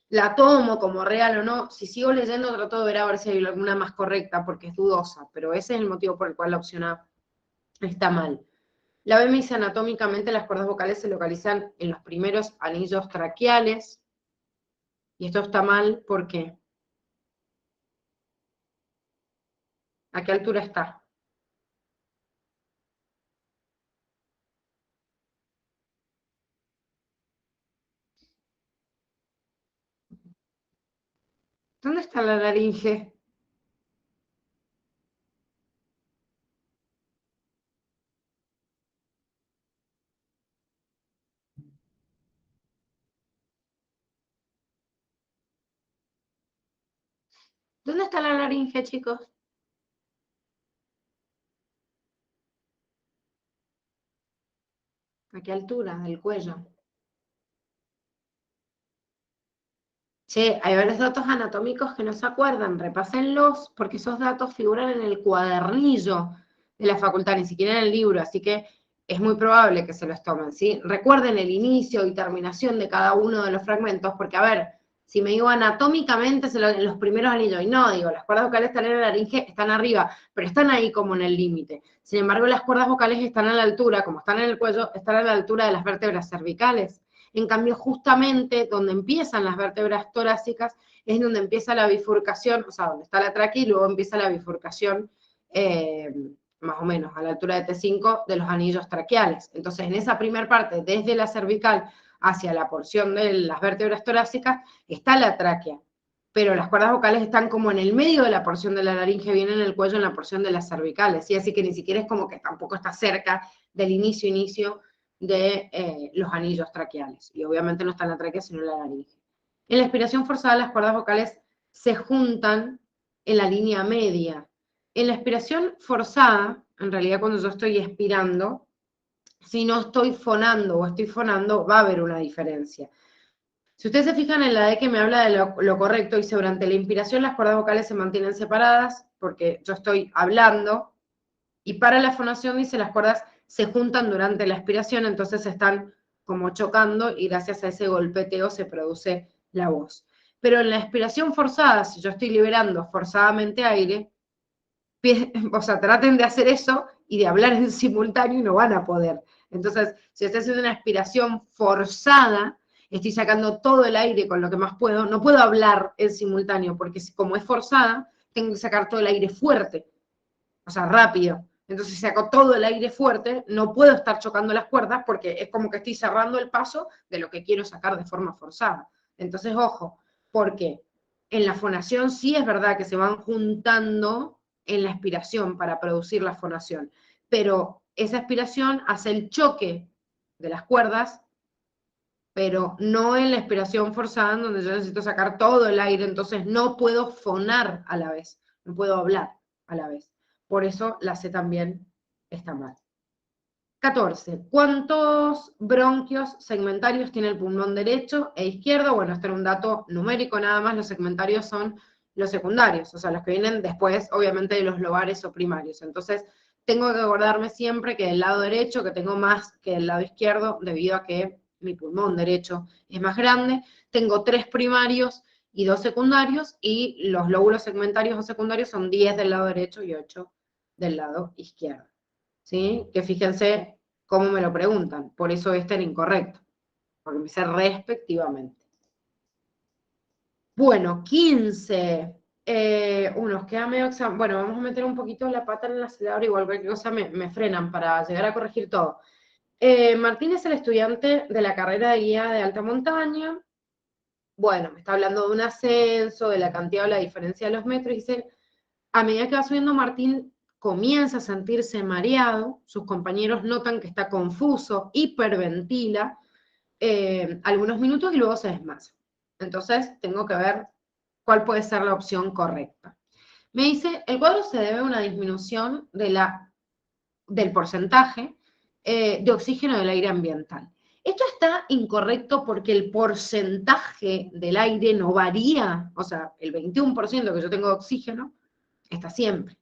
la tomo como real o no. Si sigo leyendo, trato de ver a ver si hay alguna más correcta, porque es dudosa, pero ese es el motivo por el cual la opción A está mal. La B me dice anatómicamente las cuerdas vocales se localizan en los primeros anillos traqueales, y esto está mal porque ¿a qué altura está? ¿Dónde está la laringe? ¿Dónde está la laringe, chicos? ¿A qué altura del cuello? Che, hay varios datos anatómicos que no se acuerdan, repásenlos, porque esos datos figuran en el cuadernillo de la facultad, ni siquiera en el libro, así que es muy probable que se los tomen, ¿sí? Recuerden el inicio y terminación de cada uno de los fragmentos, porque, a ver, si me digo anatómicamente en los primeros anillos, y no, digo, las cuerdas vocales están en la laringe, están arriba, pero están ahí como en el límite. Sin embargo, las cuerdas vocales están a la altura, como están en el cuello, están a la altura de las vértebras cervicales. En cambio, justamente donde empiezan las vértebras torácicas es donde empieza la bifurcación, o sea, donde está la tráquea y luego empieza la bifurcación, más o menos a la altura de T5 de los anillos traqueales. Entonces, en esa primera parte, desde la cervical hacia la porción de las vértebras torácicas, está la tráquea. Pero las cuerdas vocales están como en el medio de la porción de la laringe, vienen en el cuello, en la porción de las cervicales, ¿sí? Así que ni siquiera es como que tampoco está cerca del inicio de los anillos traqueales. Y obviamente no está en la tráquea, sino en la laringe. En la expiración forzada, las cuerdas vocales se juntan en la línea media. En la expiración forzada, en realidad cuando yo estoy expirando, si no estoy fonando o estoy fonando, va a haber una diferencia. Si ustedes se fijan en la D que me habla de lo correcto, dice durante la inspiración las cuerdas vocales se mantienen separadas porque yo estoy hablando, y para la fonación dice las cuerdas se juntan durante la expiración, entonces están como chocando y gracias a ese golpeteo se produce la voz. Pero en la expiración forzada, si yo estoy liberando forzadamente aire, o sea, traten de hacer eso y de hablar en simultáneo y no van a poder. Entonces, si estoy haciendo una expiración forzada, estoy sacando todo el aire con lo que más puedo, no puedo hablar en simultáneo, porque como es forzada, tengo que sacar todo el aire fuerte, o sea, rápido. Entonces, si saco todo el aire fuerte, no puedo estar chocando las cuerdas porque es como que estoy cerrando el paso de lo que quiero sacar de forma forzada. Entonces, ojo, porque en la fonación sí es verdad que se van juntando en la expiración para producir la fonación, pero esa expiración hace el choque de las cuerdas, pero no en la expiración forzada, en donde yo necesito sacar todo el aire, entonces no puedo fonar a la vez, no puedo hablar a la vez. Por eso la C también está mal. 14. ¿Cuántos bronquios segmentarios tiene el pulmón derecho e izquierdo? Bueno, este era un dato numérico nada más, los segmentarios son los secundarios, o sea, los que vienen después, obviamente, de los lobares o primarios. Entonces, tengo que acordarme siempre que del lado derecho, que tengo más que del lado izquierdo, debido a que mi pulmón derecho es más grande, tengo 3 primarios y 2 secundarios, y los lóbulos segmentarios o secundarios son 10 del lado derecho y 8 del lado izquierdo. ¿Sí? Que fíjense cómo me lo preguntan, por eso este era incorrecto, porque me dice respectivamente. Bueno, 15. Nos queda medio examen. Bueno, vamos a meter un poquito la pata en el acelerador, igual cualquier cosa me frenan para llegar a corregir todo. Martín es el estudiante de la carrera de guía de alta montaña. Bueno, me está hablando de un ascenso, de la cantidad o la diferencia de los metros, y dice, a medida que va subiendo Martín comienza a sentirse mareado, sus compañeros notan que está confuso, hiperventila algunos minutos y luego se desmaya. Entonces tengo que ver cuál puede ser la opción correcta. Me dice, el cuadro se debe a una disminución del porcentaje de oxígeno del aire ambiental. Esto está incorrecto porque el porcentaje del aire no varía, o sea, el 21% que yo tengo de oxígeno está siempre.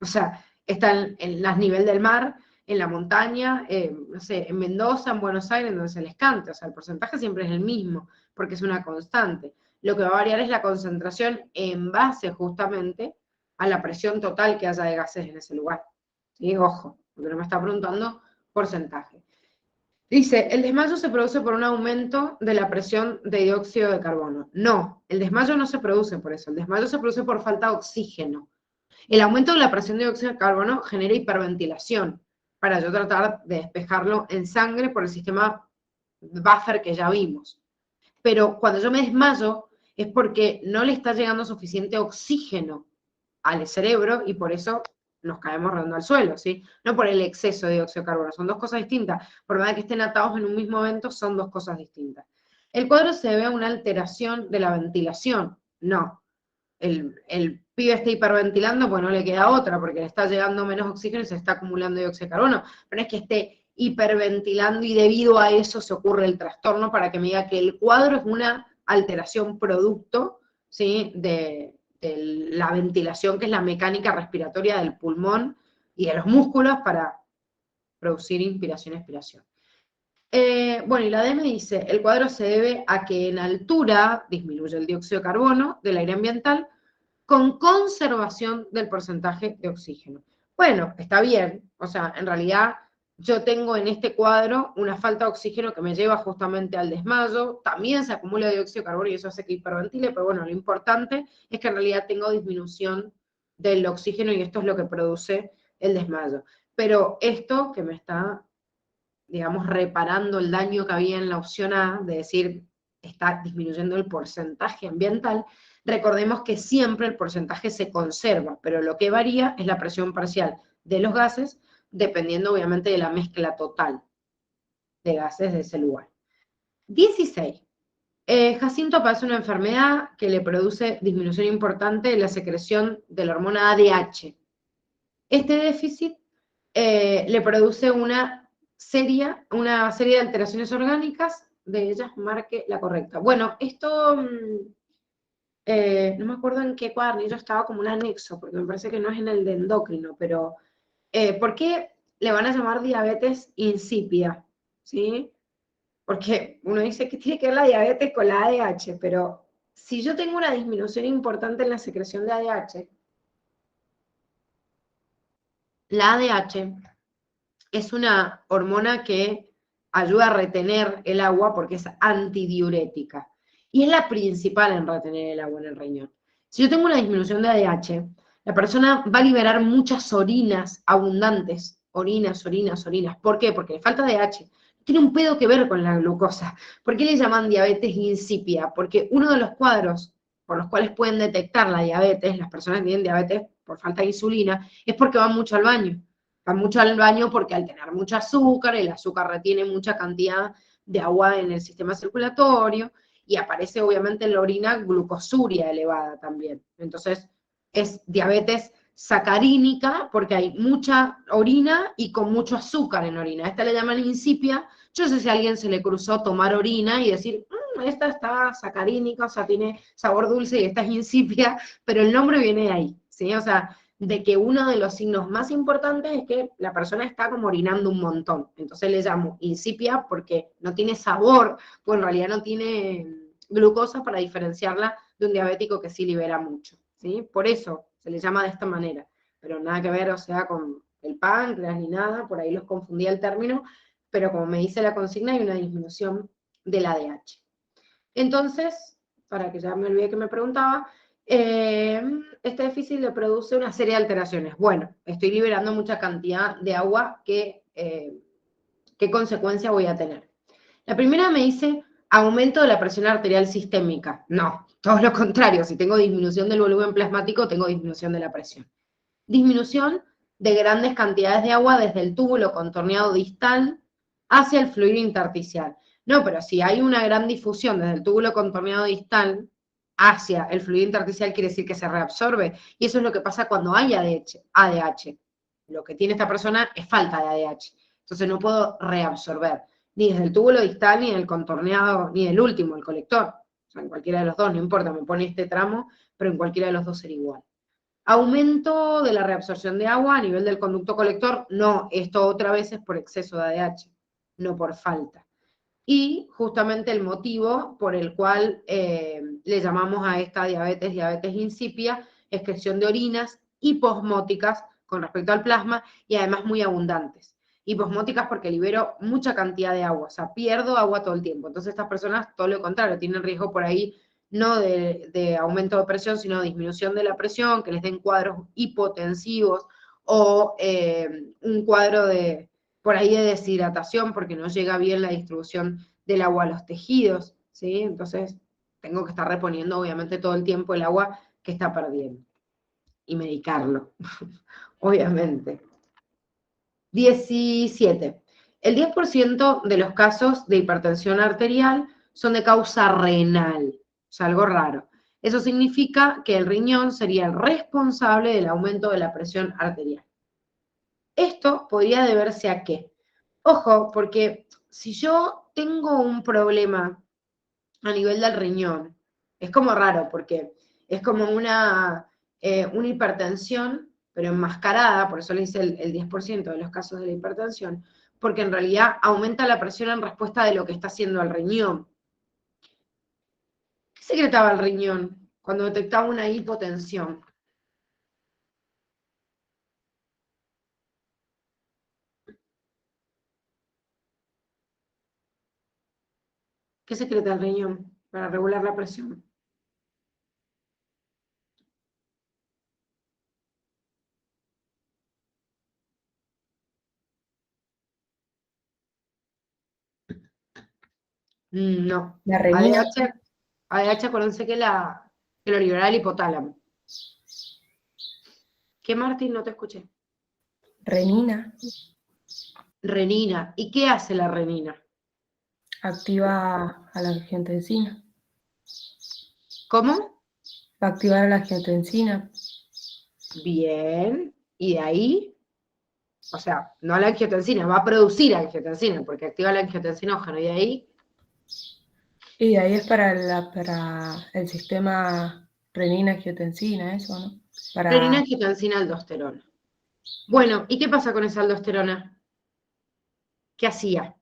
O sea, está en el nivel del mar, en la montaña, no sé, en Mendoza, en Buenos Aires, donde se les cante. O sea, el porcentaje siempre es el mismo, porque es una constante. Lo que va a variar es la concentración en base justamente a la presión total que haya de gases en ese lugar. ¿Sí? Ojo, porque no me está preguntando porcentaje. Dice, el desmayo se produce por un aumento de la presión de dióxido de carbono. No, el desmayo no se produce por eso. El desmayo se produce por falta de oxígeno. El aumento de la presión de dióxido de carbono genera hiperventilación, para yo tratar de despejarlo en sangre por el sistema buffer que ya vimos. Pero cuando yo me desmayo es porque no le está llegando suficiente oxígeno al cerebro y por eso nos caemos rodando al suelo, ¿sí? No por el exceso de dióxido de carbono, son dos cosas distintas. Por más que estén atados en un mismo evento, son dos cosas distintas. El cuadro se debe a una alteración de la ventilación. No, el pibe está hiperventilando, pues no le queda otra, porque le está llegando menos oxígeno y se está acumulando dióxido de carbono. Pero es que esté hiperventilando y debido a eso se ocurre el trastorno, para que me diga que el cuadro es una alteración producto, ¿sí? de la ventilación, que es la mecánica respiratoria del pulmón y de los músculos para producir inspiración y expiración. Bueno, y la D me dice, el cuadro se debe a que en altura disminuye el dióxido de carbono del aire ambiental con conservación del porcentaje de oxígeno. Bueno, está bien, o sea, en realidad yo tengo en este cuadro una falta de oxígeno que me lleva justamente al desmayo, también se acumula dióxido de carbono y eso hace que hiperventile, pero bueno, lo importante es que en realidad tengo disminución del oxígeno y esto es lo que produce el desmayo. Pero esto que me está, digamos, reparando el daño que había en la opción A, de decir, está disminuyendo el porcentaje ambiental, recordemos que siempre el porcentaje se conserva, pero lo que varía es la presión parcial de los gases, dependiendo obviamente de la mezcla total de gases de ese lugar. 16. Jacinto padece una enfermedad que le produce disminución importante de la secreción de la hormona ADH. Este déficit le produce una serie de alteraciones orgánicas, de ellas marque la correcta. Bueno, esto no me acuerdo en qué cuadernillo estaba como un anexo, porque me parece que no es en el de endocrino, pero ¿por qué le van a llamar diabetes insípida? ¿Sí? Porque uno dice que tiene que ver la diabetes con la ADH, pero si yo tengo una disminución importante en la secreción de ADH, la ADH es una hormona que ayuda a retener el agua porque es antidiurética. Y es la principal en retener el agua en el riñón. Si yo tengo una disminución de ADH, la persona va a liberar muchas orinas abundantes. Orinas. ¿Por qué? Porque le falta ADH. Tiene un pedo que ver con la glucosa. ¿Por qué le llaman diabetes insípida? Porque uno de los cuadros por los cuales pueden detectar la diabetes, las personas que tienen diabetes por falta de insulina, es porque van mucho al baño. Van mucho al baño porque al tener mucho azúcar, el azúcar retiene mucha cantidad de agua en el sistema circulatorio y aparece obviamente en la orina glucosuria elevada también. Entonces es diabetes sacarínica porque hay mucha orina y con mucho azúcar en orina. Esta le llaman insípida. Yo no sé si a alguien se le cruzó tomar orina y decir, esta está sacarínica, o sea, tiene sabor dulce y esta es insípida, pero el nombre viene de ahí, ¿sí? O sea, de que uno de los signos más importantes es que la persona está como orinando un montón. Entonces le llamo insipia porque no tiene sabor, pues en realidad no tiene glucosa para diferenciarla de un diabético que sí libera mucho, ¿sí? Por eso se le llama de esta manera, pero nada que ver, o sea, con el páncreas ni nada, por ahí los confundía el término, pero como me dice la consigna, hay una disminución del ADH. Entonces, para que ya me olvidé que me preguntaba, este déficit le produce una serie de alteraciones. Bueno, estoy liberando mucha cantidad de agua, ¿qué consecuencia voy a tener? La primera me dice aumento de la presión arterial sistémica. No, todo lo contrario. Si tengo disminución del volumen plasmático, tengo disminución de la presión. Disminución de grandes cantidades de agua desde el túbulo contorneado distal hacia el fluido intersticial. No, pero si hay una gran difusión desde el túbulo contorneado distal hacia el fluido intersticial, quiere decir que se reabsorbe. Y eso es lo que pasa cuando hay ADH. Lo que tiene esta persona es falta de ADH. Entonces no puedo reabsorber, ni desde el túbulo distal, ni del contorneado, ni del último, el colector. O sea, en cualquiera de los dos, no importa, me pone este tramo, pero en cualquiera de los dos será igual. Aumento de la reabsorción de agua a nivel del conducto colector, no, esto otra vez es por exceso de ADH, no por falta. Y justamente el motivo por el cual le llamamos a esta diabetes insípida, excreción de orinas hiposmóticas con respecto al plasma y además muy abundantes. Hiposmóticas porque libero mucha cantidad de agua, o sea, pierdo agua todo el tiempo. Entonces estas personas, todo lo contrario, tienen riesgo por ahí no de aumento de presión, sino de disminución de la presión, que les den cuadros hipotensivos o un cuadro de, por ahí de deshidratación porque no llega bien la distribución del agua a los tejidos, ¿sí? Entonces tengo que estar reponiendo obviamente todo el tiempo el agua que está perdiendo y medicarlo, obviamente. 17. El 10% de los casos de hipertensión arterial son de causa renal, o sea, algo raro. Eso significa que el riñón sería el responsable del aumento de la presión arterial. Esto podría deberse a qué? Ojo, porque si yo tengo un problema a nivel del riñón, es como raro, porque es como una hipertensión, pero enmascarada, por eso le dice el 10% de los casos de la hipertensión, porque en realidad aumenta la presión en respuesta de lo que está haciendo el riñón. ¿Qué secretaba el riñón cuando detectaba una hipotensión? ¿Qué secreta el riñón para regular la presión? No. La renina, ADH, acuérdense que lo libera el hipotálamo. ¿Qué, Martín? No te escuché. renina, Renina. ¿Y qué hace la renina? activa a la angiotensina. ¿Cómo? Va a activar a la angiotensina. Bien. ¿Y de ahí? O sea, no a la angiotensina, va a producir angiotensina, porque activa la angiotensinógeno. ¿Y de ahí? Y ahí es para el sistema renina-angiotensina, eso, ¿no? Renina, Para, angiotensina, aldosterona. Bueno, ¿y qué pasa con esa aldosterona? ¿Qué hacía?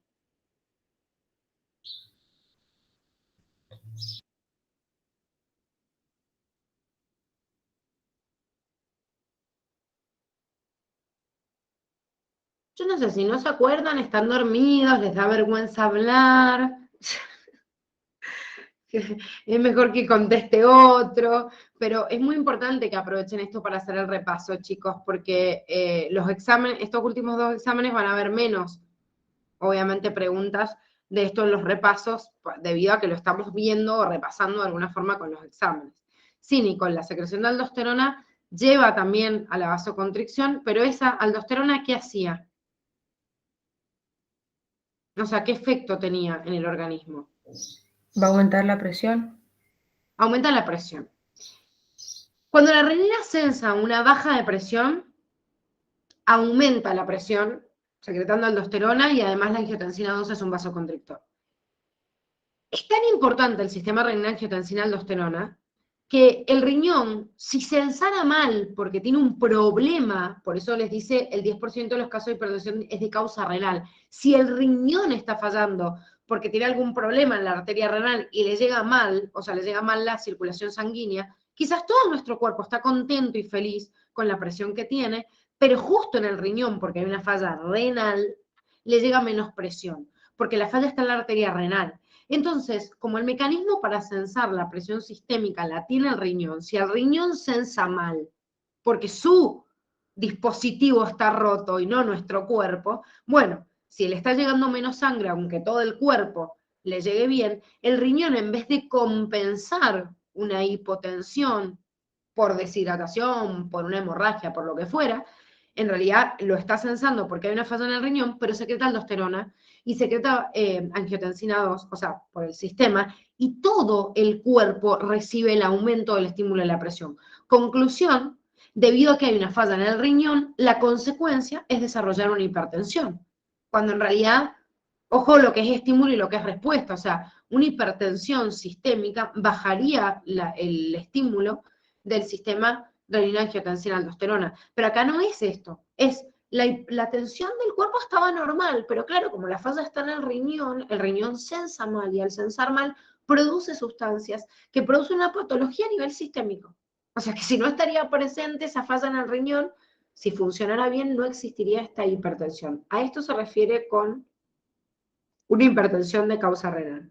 Yo no sé si no se acuerdan, están dormidos, les da vergüenza hablar. Es mejor que conteste otro, pero es muy importante que aprovechen esto para hacer el repaso, chicos, porque los exámenes, estos últimos 2 exámenes van a haber menos, obviamente, preguntas de esto en los repasos, debido a que lo estamos viendo o repasando de alguna forma con los exámenes. Sí, Nicole, la secreción de aldosterona lleva también a la vasoconstricción, pero esa aldosterona, ¿qué hacía? O sea, ¿qué efecto tenía en el organismo? va a aumentar la presión. Aumenta la presión. Cuando la renina sensa una baja de presión, aumenta la presión, secretando aldosterona y además la angiotensina 2 es un vasoconstrictor. Es tan importante el sistema renina-angiotensina-aldosterona que el riñón, si se ensara mal porque tiene un problema, por eso les dice el 10% de los casos de hipertensión es de causa renal, si el riñón está fallando porque tiene algún problema en la arteria renal y le llega mal, o sea, le llega mal la circulación sanguínea, quizás todo nuestro cuerpo está contento y feliz con la presión que tiene, pero justo en el riñón, porque hay una falla renal, le llega menos presión, porque la falla está en la arteria renal. Entonces, como el mecanismo para censar la presión sistémica la tiene el riñón, si el riñón censa mal, porque su dispositivo está roto y no nuestro cuerpo, bueno, si le está llegando menos sangre, aunque todo el cuerpo le llegue bien, el riñón, en vez de compensar una hipotensión por deshidratación, por una hemorragia, por lo que fuera, en realidad lo está censando porque hay una falla en el riñón, pero secreta aldosterona y secreta angiotensina 2, o sea, por el sistema, y todo el cuerpo recibe el aumento del estímulo de la presión. Conclusión, debido a que hay una falla en el riñón, la consecuencia es desarrollar una hipertensión, cuando en realidad, ojo lo que es estímulo y lo que es respuesta, o sea, una hipertensión sistémica bajaría el estímulo del sistema renina-angiotensina-aldosterona. Pero acá no es esto, es la tensión del cuerpo estaba normal, pero claro, como la falla está en el riñón censa mal y al censar mal produce sustancias que producen una patología a nivel sistémico. O sea que si no estaría presente esa falla en el riñón, si funcionara bien no existiría esta hipertensión. A esto se refiere con una hipertensión de causa renal.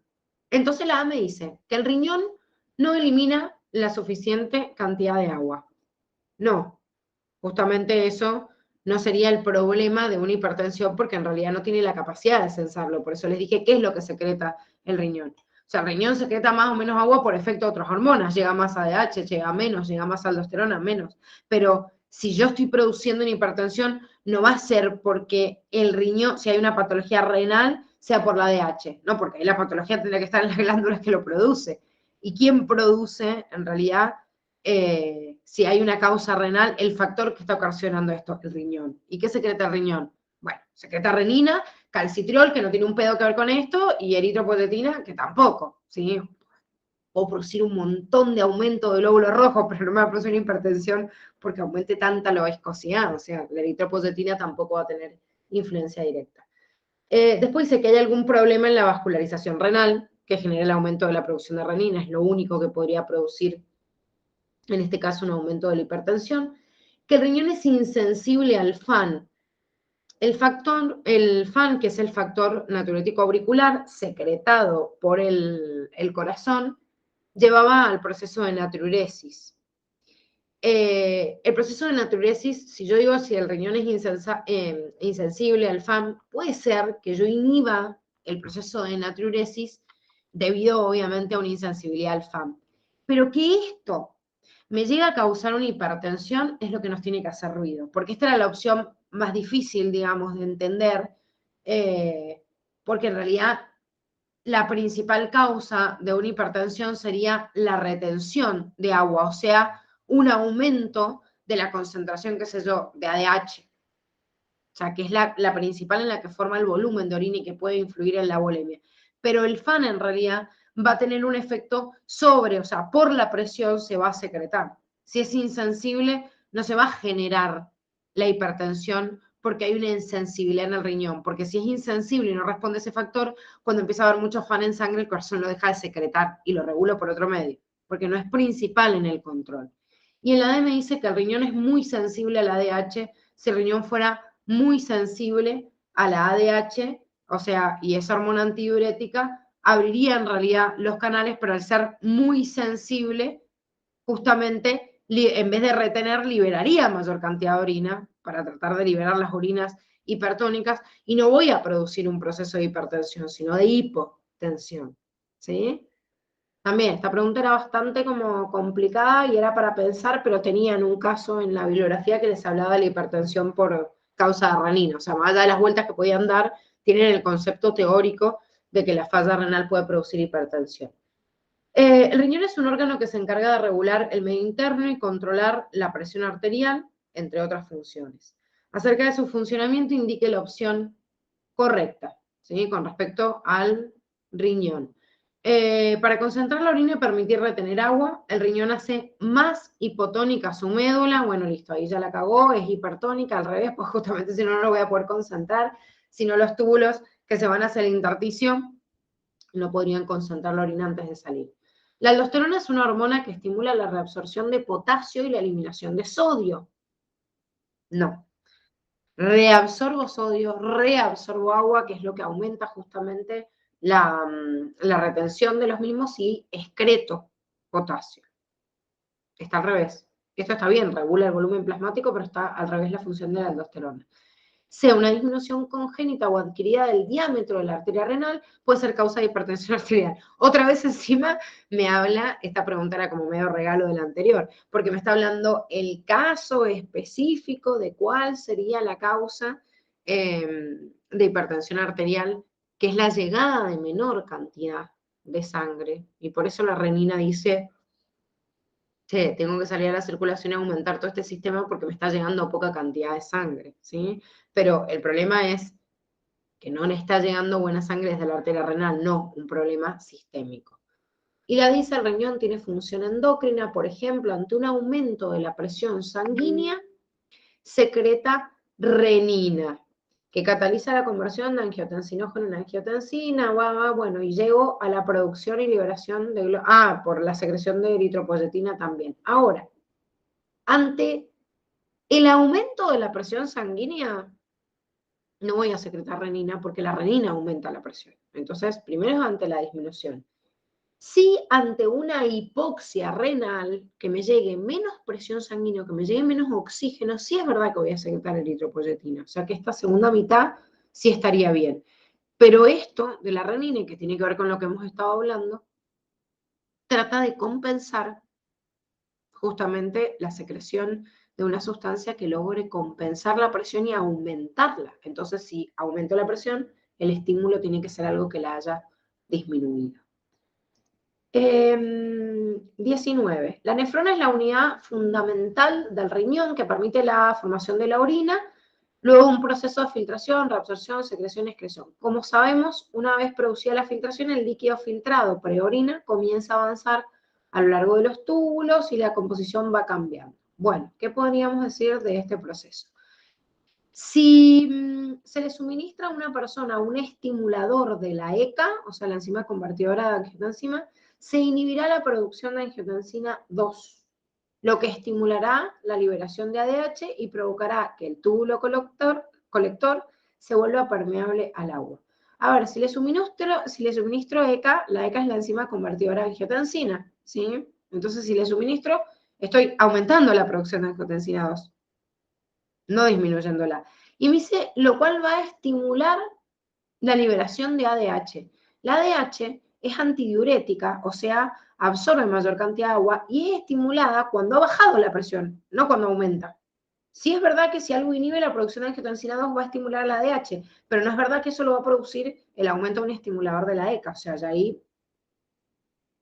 Entonces la AME dice que el riñón no elimina la suficiente cantidad de agua. No, justamente eso no sería el problema de una hipertensión porque en realidad no tiene la capacidad de censarlo. Por eso les dije qué es lo que secreta el riñón. O sea, el riñón secreta más o menos agua por efecto de otras hormonas. Llega más ADH, llega menos, llega más aldosterona, menos. Pero si yo estoy produciendo una hipertensión, no va a ser porque el riñón, si hay una patología renal, sea por la ADH. No, porque ahí la patología tendría que estar en las glándulas que lo produce. ¿Y quién produce, en realidad, si hay una causa renal, el factor que está ocasionando esto? El riñón. ¿Y qué secreta el riñón? Bueno, secreta renina, calcitriol, que no tiene un pedo que ver con esto, y eritropoyetina, que tampoco, ¿sí? O producir un montón de aumento del glóbulo rojo, pero no me va a producir una hipertensión porque aumente tanta la viscosidad, o sea, la eritropoyetina tampoco va a tener influencia directa. Después dice que hay algún problema en la vascularización renal que genera el aumento de la producción de renina, es lo único que podría producir, en este caso, un aumento de la hipertensión, que el riñón es insensible al FAN. El FAN, que es el factor natriurético auricular, secretado por el corazón, llevaba al proceso de natriuresis. El proceso de natriuresis, si yo digo si el riñón es insensible al FAN, puede ser que yo inhiba el proceso de natriuresis debido obviamente a una insensibilidad al FAN. Pero que esto me llega a causar una hipertensión es lo que nos tiene que hacer ruido, porque esta era la opción más difícil, digamos, de entender, porque en realidad la principal causa de una hipertensión sería la retención de agua, o sea, un aumento de la concentración, qué sé yo, de ADH, o sea, que es la principal en la que forma el volumen de orina y que puede influir en la volemia. Pero el FAN en realidad va a tener un efecto sobre, o sea, por la presión se va a secretar. Si es insensible, no se va a generar la hipertensión porque hay una insensibilidad en el riñón. Porque si es insensible y no responde ese factor, cuando empieza a haber mucho FAN en sangre, el corazón lo deja de secretar y lo regula por otro medio, porque no es principal en el control. Y en la ADM dice que el riñón es muy sensible a la ADH. Si el riñón fuera muy sensible a la ADH, o sea, y esa hormona antidiurética, abriría en realidad los canales, pero al ser muy sensible, justamente, en vez de retener, liberaría mayor cantidad de orina para tratar de liberar las orinas hipertónicas y no voy a producir un proceso de hipertensión, sino de hipotensión, ¿sí? También, esta pregunta era bastante como complicada y era para pensar, pero tenían un caso en la bibliografía que les hablaba de la hipertensión por causa de renina. O sea, más allá de las vueltas que podían dar, tienen el concepto teórico de que la falla renal puede producir hipertensión. El riñón es un órgano que se encarga de regular el medio interno y controlar la presión arterial, entre otras funciones. Acerca de su funcionamiento, indique la opción correcta, ¿sí? Con respecto al riñón. Para concentrar la orina y permitir retener agua, el riñón hace más hipotónica su médula. Bueno, listo, ahí ya la cagó, es hipertónica, al revés, pues justamente si no, no lo voy a poder concentrar, sino los túbulos que se van hacia el intersticio no podrían concentrar la orina antes de salir. La aldosterona es una hormona que estimula la reabsorción de potasio y la eliminación de sodio. No. Reabsorbo sodio, reabsorbo agua, que es lo que aumenta justamente la retención de los mismos, y excreto potasio. Está al revés. Esto está bien, regula el volumen plasmático, pero está al revés la función de la aldosterona. Sea una disminución congénita o adquirida del diámetro de la arteria renal, puede ser causa de hipertensión arterial. Otra vez encima me habla, esta pregunta era como medio regalo de la anterior, porque me está hablando el caso específico de cuál sería la causa de hipertensión arterial, que es la llegada de menor cantidad de sangre. Y por eso la renina dice, che, tengo que salir a la circulación y aumentar todo este sistema porque me está llegando poca cantidad de sangre, ¿sí? Pero el problema es que no le está llegando buena sangre desde la arteria renal, no, un problema sistémico. Y la dice, el riñón tiene función endocrina, por ejemplo, ante un aumento de la presión sanguínea, secreta renina, que cataliza la conversión de angiotensinógeno en angiotensina, bueno, y llego a la producción y liberación de... por la secreción de eritropoyetina también. Ahora, ante el aumento de la presión sanguínea, no voy a secretar renina porque la renina aumenta la presión. Entonces, primero es ante la disminución. Si ante una hipoxia renal, que me llegue menos presión sanguínea, que me llegue menos oxígeno, sí es verdad que voy a secretar eritropoyetina. O sea que esta segunda mitad sí estaría bien. Pero esto de la renina, que tiene que ver con lo que hemos estado hablando, trata de compensar justamente la secreción de una sustancia que logre compensar la presión y aumentarla. Entonces, si aumento la presión, el estímulo tiene que ser algo que la haya disminuido. 19. La nefrona es la unidad fundamental del riñón que permite la formación de la orina, luego un proceso de filtración, reabsorción, secreción, excreción. Como sabemos, una vez producida la filtración, el líquido filtrado preorina comienza a avanzar a lo largo de los túbulos y la composición va cambiando. Bueno, ¿qué podríamos decir de este proceso? Si se le suministra a una persona un estimulador de la ECA, o sea, la enzima convertidora de angiotensina, se inhibirá la producción de angiotensina 2, lo que estimulará la liberación de ADH y provocará que el túbulo colector se vuelva permeable al agua. A ver, si le suministro ECA, la ECA es la enzima convertidora de angiotensina, ¿sí? Entonces, si le suministro, estoy aumentando la producción de angiotensina 2, no disminuyéndola. Y me dice, lo cual va a estimular la liberación de ADH. La ADH es antidiurética, o sea, absorbe mayor cantidad de agua y es estimulada cuando ha bajado la presión, no cuando aumenta. Sí es verdad que si algo inhibe la producción de angiotensina 2 va a estimular la ADH, pero no es verdad que eso lo va a producir el aumento de un estimulador de la ECA, o sea, ya ahí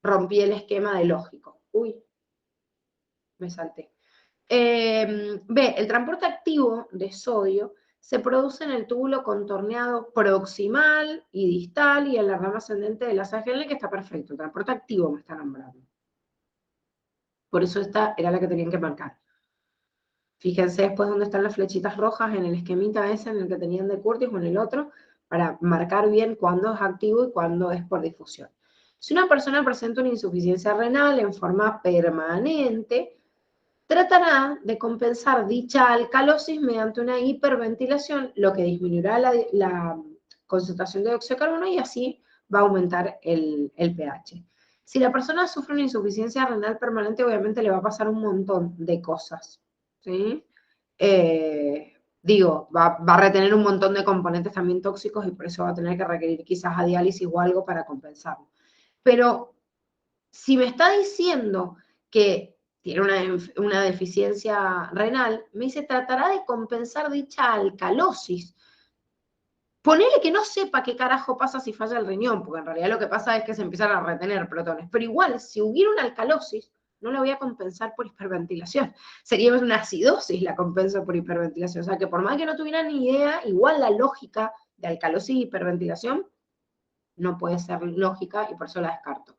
rompí el esquema de lógico. Uy, me salté. B, el transporte activo de sodio se produce en el túbulo contorneado proximal y distal y en la rama ascendente de la sangre, que está perfecto. El transporte activo me está nombrando. Por eso esta era la que tenían que marcar. Fíjense después dónde están las flechitas rojas en el esquemita ese en el que tenían de Curtis o en el otro, para marcar bien cuándo es activo y cuándo es por difusión. Si una persona presenta una insuficiencia renal en forma permanente, tratará de compensar dicha alcalosis mediante una hiperventilación, lo que disminuirá la concentración de dióxido de carbono y así va a aumentar el pH. Si la persona sufre una insuficiencia renal permanente, obviamente le va a pasar un montón de cosas, ¿sí? Va a retener un montón de componentes también tóxicos y por eso va a tener que requerir quizás a diálisis o algo para compensarlo. Pero si me está diciendo que tiene una deficiencia renal, me dice, tratará de compensar dicha alcalosis. Ponele que no sepa qué carajo pasa si falla el riñón, porque en realidad lo que pasa es que se empiezan a retener protones. Pero igual, si hubiera una alcalosis, no la voy a compensar por hiperventilación. Sería una acidosis la compenso por hiperventilación. O sea que por más que no tuviera ni idea, igual la lógica de alcalosis y hiperventilación no puede ser lógica y por eso la descarto.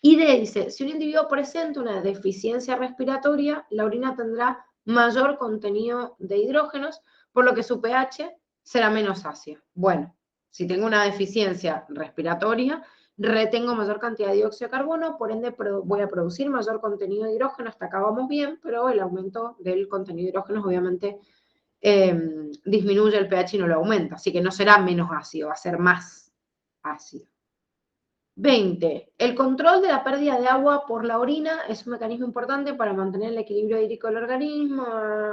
Y D dice, si un individuo presenta una deficiencia respiratoria, la orina tendrá mayor contenido de hidrógenos, por lo que su pH será menos ácida. Bueno, si tengo una deficiencia respiratoria, retengo mayor cantidad de dióxido de carbono, por ende voy a producir mayor contenido de hidrógeno, hasta acá vamos bien, pero el aumento del contenido de hidrógeno obviamente disminuye el pH y no lo aumenta, así que no será menos ácido, va a ser más ácido. 20. El control de la pérdida de agua por la orina es un mecanismo importante para mantener el equilibrio hídrico del organismo.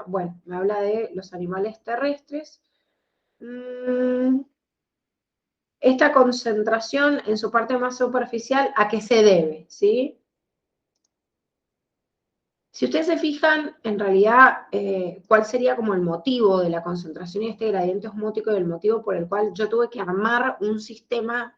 Bueno, me habla de los animales terrestres. Esta concentración en su parte más superficial, ¿a qué se debe? ¿Sí? Si ustedes se fijan, en realidad, ¿cuál sería como el motivo de la concentración y este gradiente osmótico y el motivo por el cual yo tuve que armar un sistema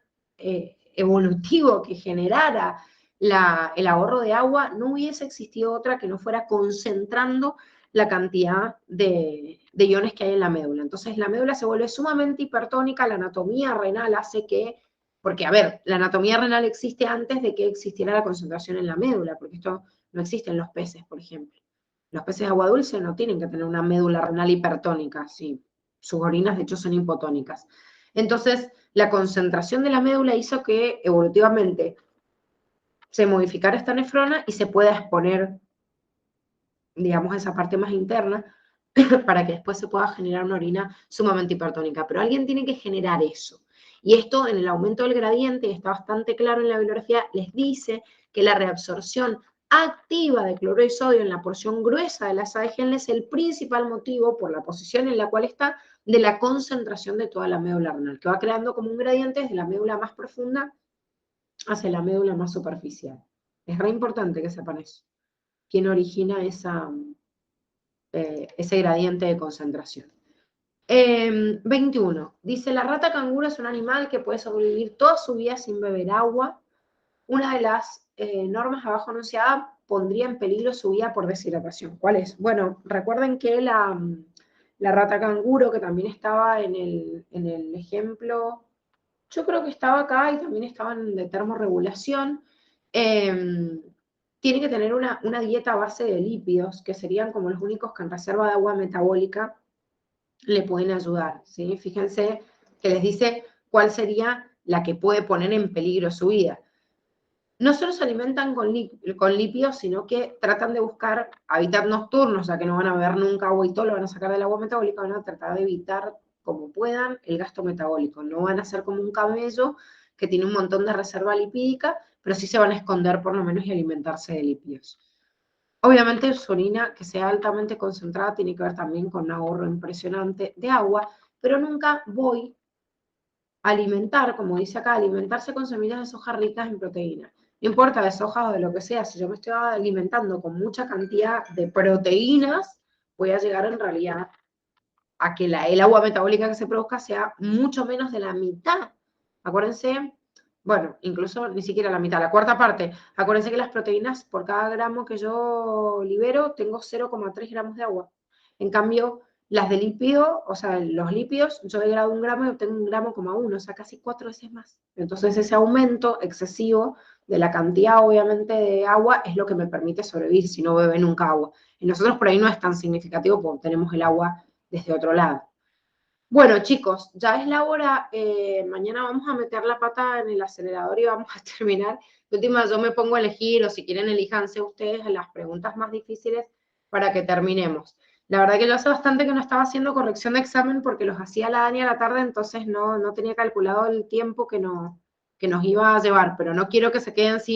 evolutivo que generara el ahorro de agua? No hubiese existido otra que no fuera concentrando la cantidad de iones que hay en la médula. Entonces la médula se vuelve sumamente hipertónica, la anatomía renal hace que, porque a ver, la anatomía renal existe antes de que existiera la concentración en la médula, porque esto no existe en los peces, por ejemplo. Los peces de agua dulce no tienen que tener una médula renal hipertónica, sí. Sus orinas, de hecho, son hipotónicas. Entonces, la concentración de la médula hizo que evolutivamente se modificara esta nefrona y se pueda exponer, digamos, esa parte más interna para que después se pueda generar una orina sumamente hipertónica. Pero alguien tiene que generar eso. Y esto en el aumento del gradiente, y está bastante claro en la bibliografía, les dice que la reabsorción activa de cloruro y sodio en la porción gruesa de la asa de Henle es el principal motivo, por la posición en la cual está, de la concentración de toda la médula renal, que va creando como un gradiente desde la médula más profunda hacia la médula más superficial. Es re importante que sepan eso. ¿Quién origina ese gradiente de concentración? 21. Dice, la rata canguro es un animal que puede sobrevivir toda su vida sin beber agua. Una de las normas abajo anunciadas pondría en peligro su vida por deshidratación. ¿Cuál es? Bueno, recuerden que la rata canguro, que también estaba en el ejemplo, yo creo que estaba acá y también estaban de termorregulación, tiene que tener una dieta a base de lípidos, que serían como los únicos que en reserva de agua metabólica le pueden ayudar, ¿sí? Fíjense que les dice cuál sería la que puede poner en peligro su vida. No solo se alimentan con lípidos, sino que tratan de buscar hábitats nocturnos, ya que no van a beber nunca agua y todo lo van a sacar del agua metabólica, van a tratar de evitar como puedan el gasto metabólico. No van a ser como un camello que tiene un montón de reserva lipídica, pero sí se van a esconder por lo menos y alimentarse de lípidos. Obviamente su orina, que sea altamente concentrada, tiene que ver también con un ahorro impresionante de agua, pero nunca voy a alimentar, como dice acá, alimentarse con semillas de soja ricas en proteína. No importa de soja o de lo que sea, si yo me estoy alimentando con mucha cantidad de proteínas, voy a llegar en realidad a que el agua metabólica que se produzca sea mucho menos de la mitad. Acuérdense, bueno, incluso ni siquiera la mitad, la cuarta parte. Acuérdense que las proteínas, por cada gramo que yo libero, tengo 0,3 gramos de agua. En cambio, las de lípido, o sea, los lípidos, yo he grado 1 gramo y obtengo 1,1 gramos, o sea, casi 4 veces más. Entonces, ese aumento excesivo de la cantidad, obviamente, de agua es lo que me permite sobrevivir si no bebe nunca agua. Y nosotros por ahí no es tan significativo porque tenemos el agua desde otro lado. Bueno, chicos, ya es la hora, mañana vamos a meter la pata en el acelerador y vamos a terminar. De última, yo me pongo a elegir, o si quieren, elíjanse ustedes las preguntas más difíciles para que terminemos. La verdad que yo hace bastante que no estaba haciendo corrección de examen porque los hacía la Dani a la tarde, entonces no tenía calculado el tiempo que nos iba a llevar, pero no quiero que se queden sin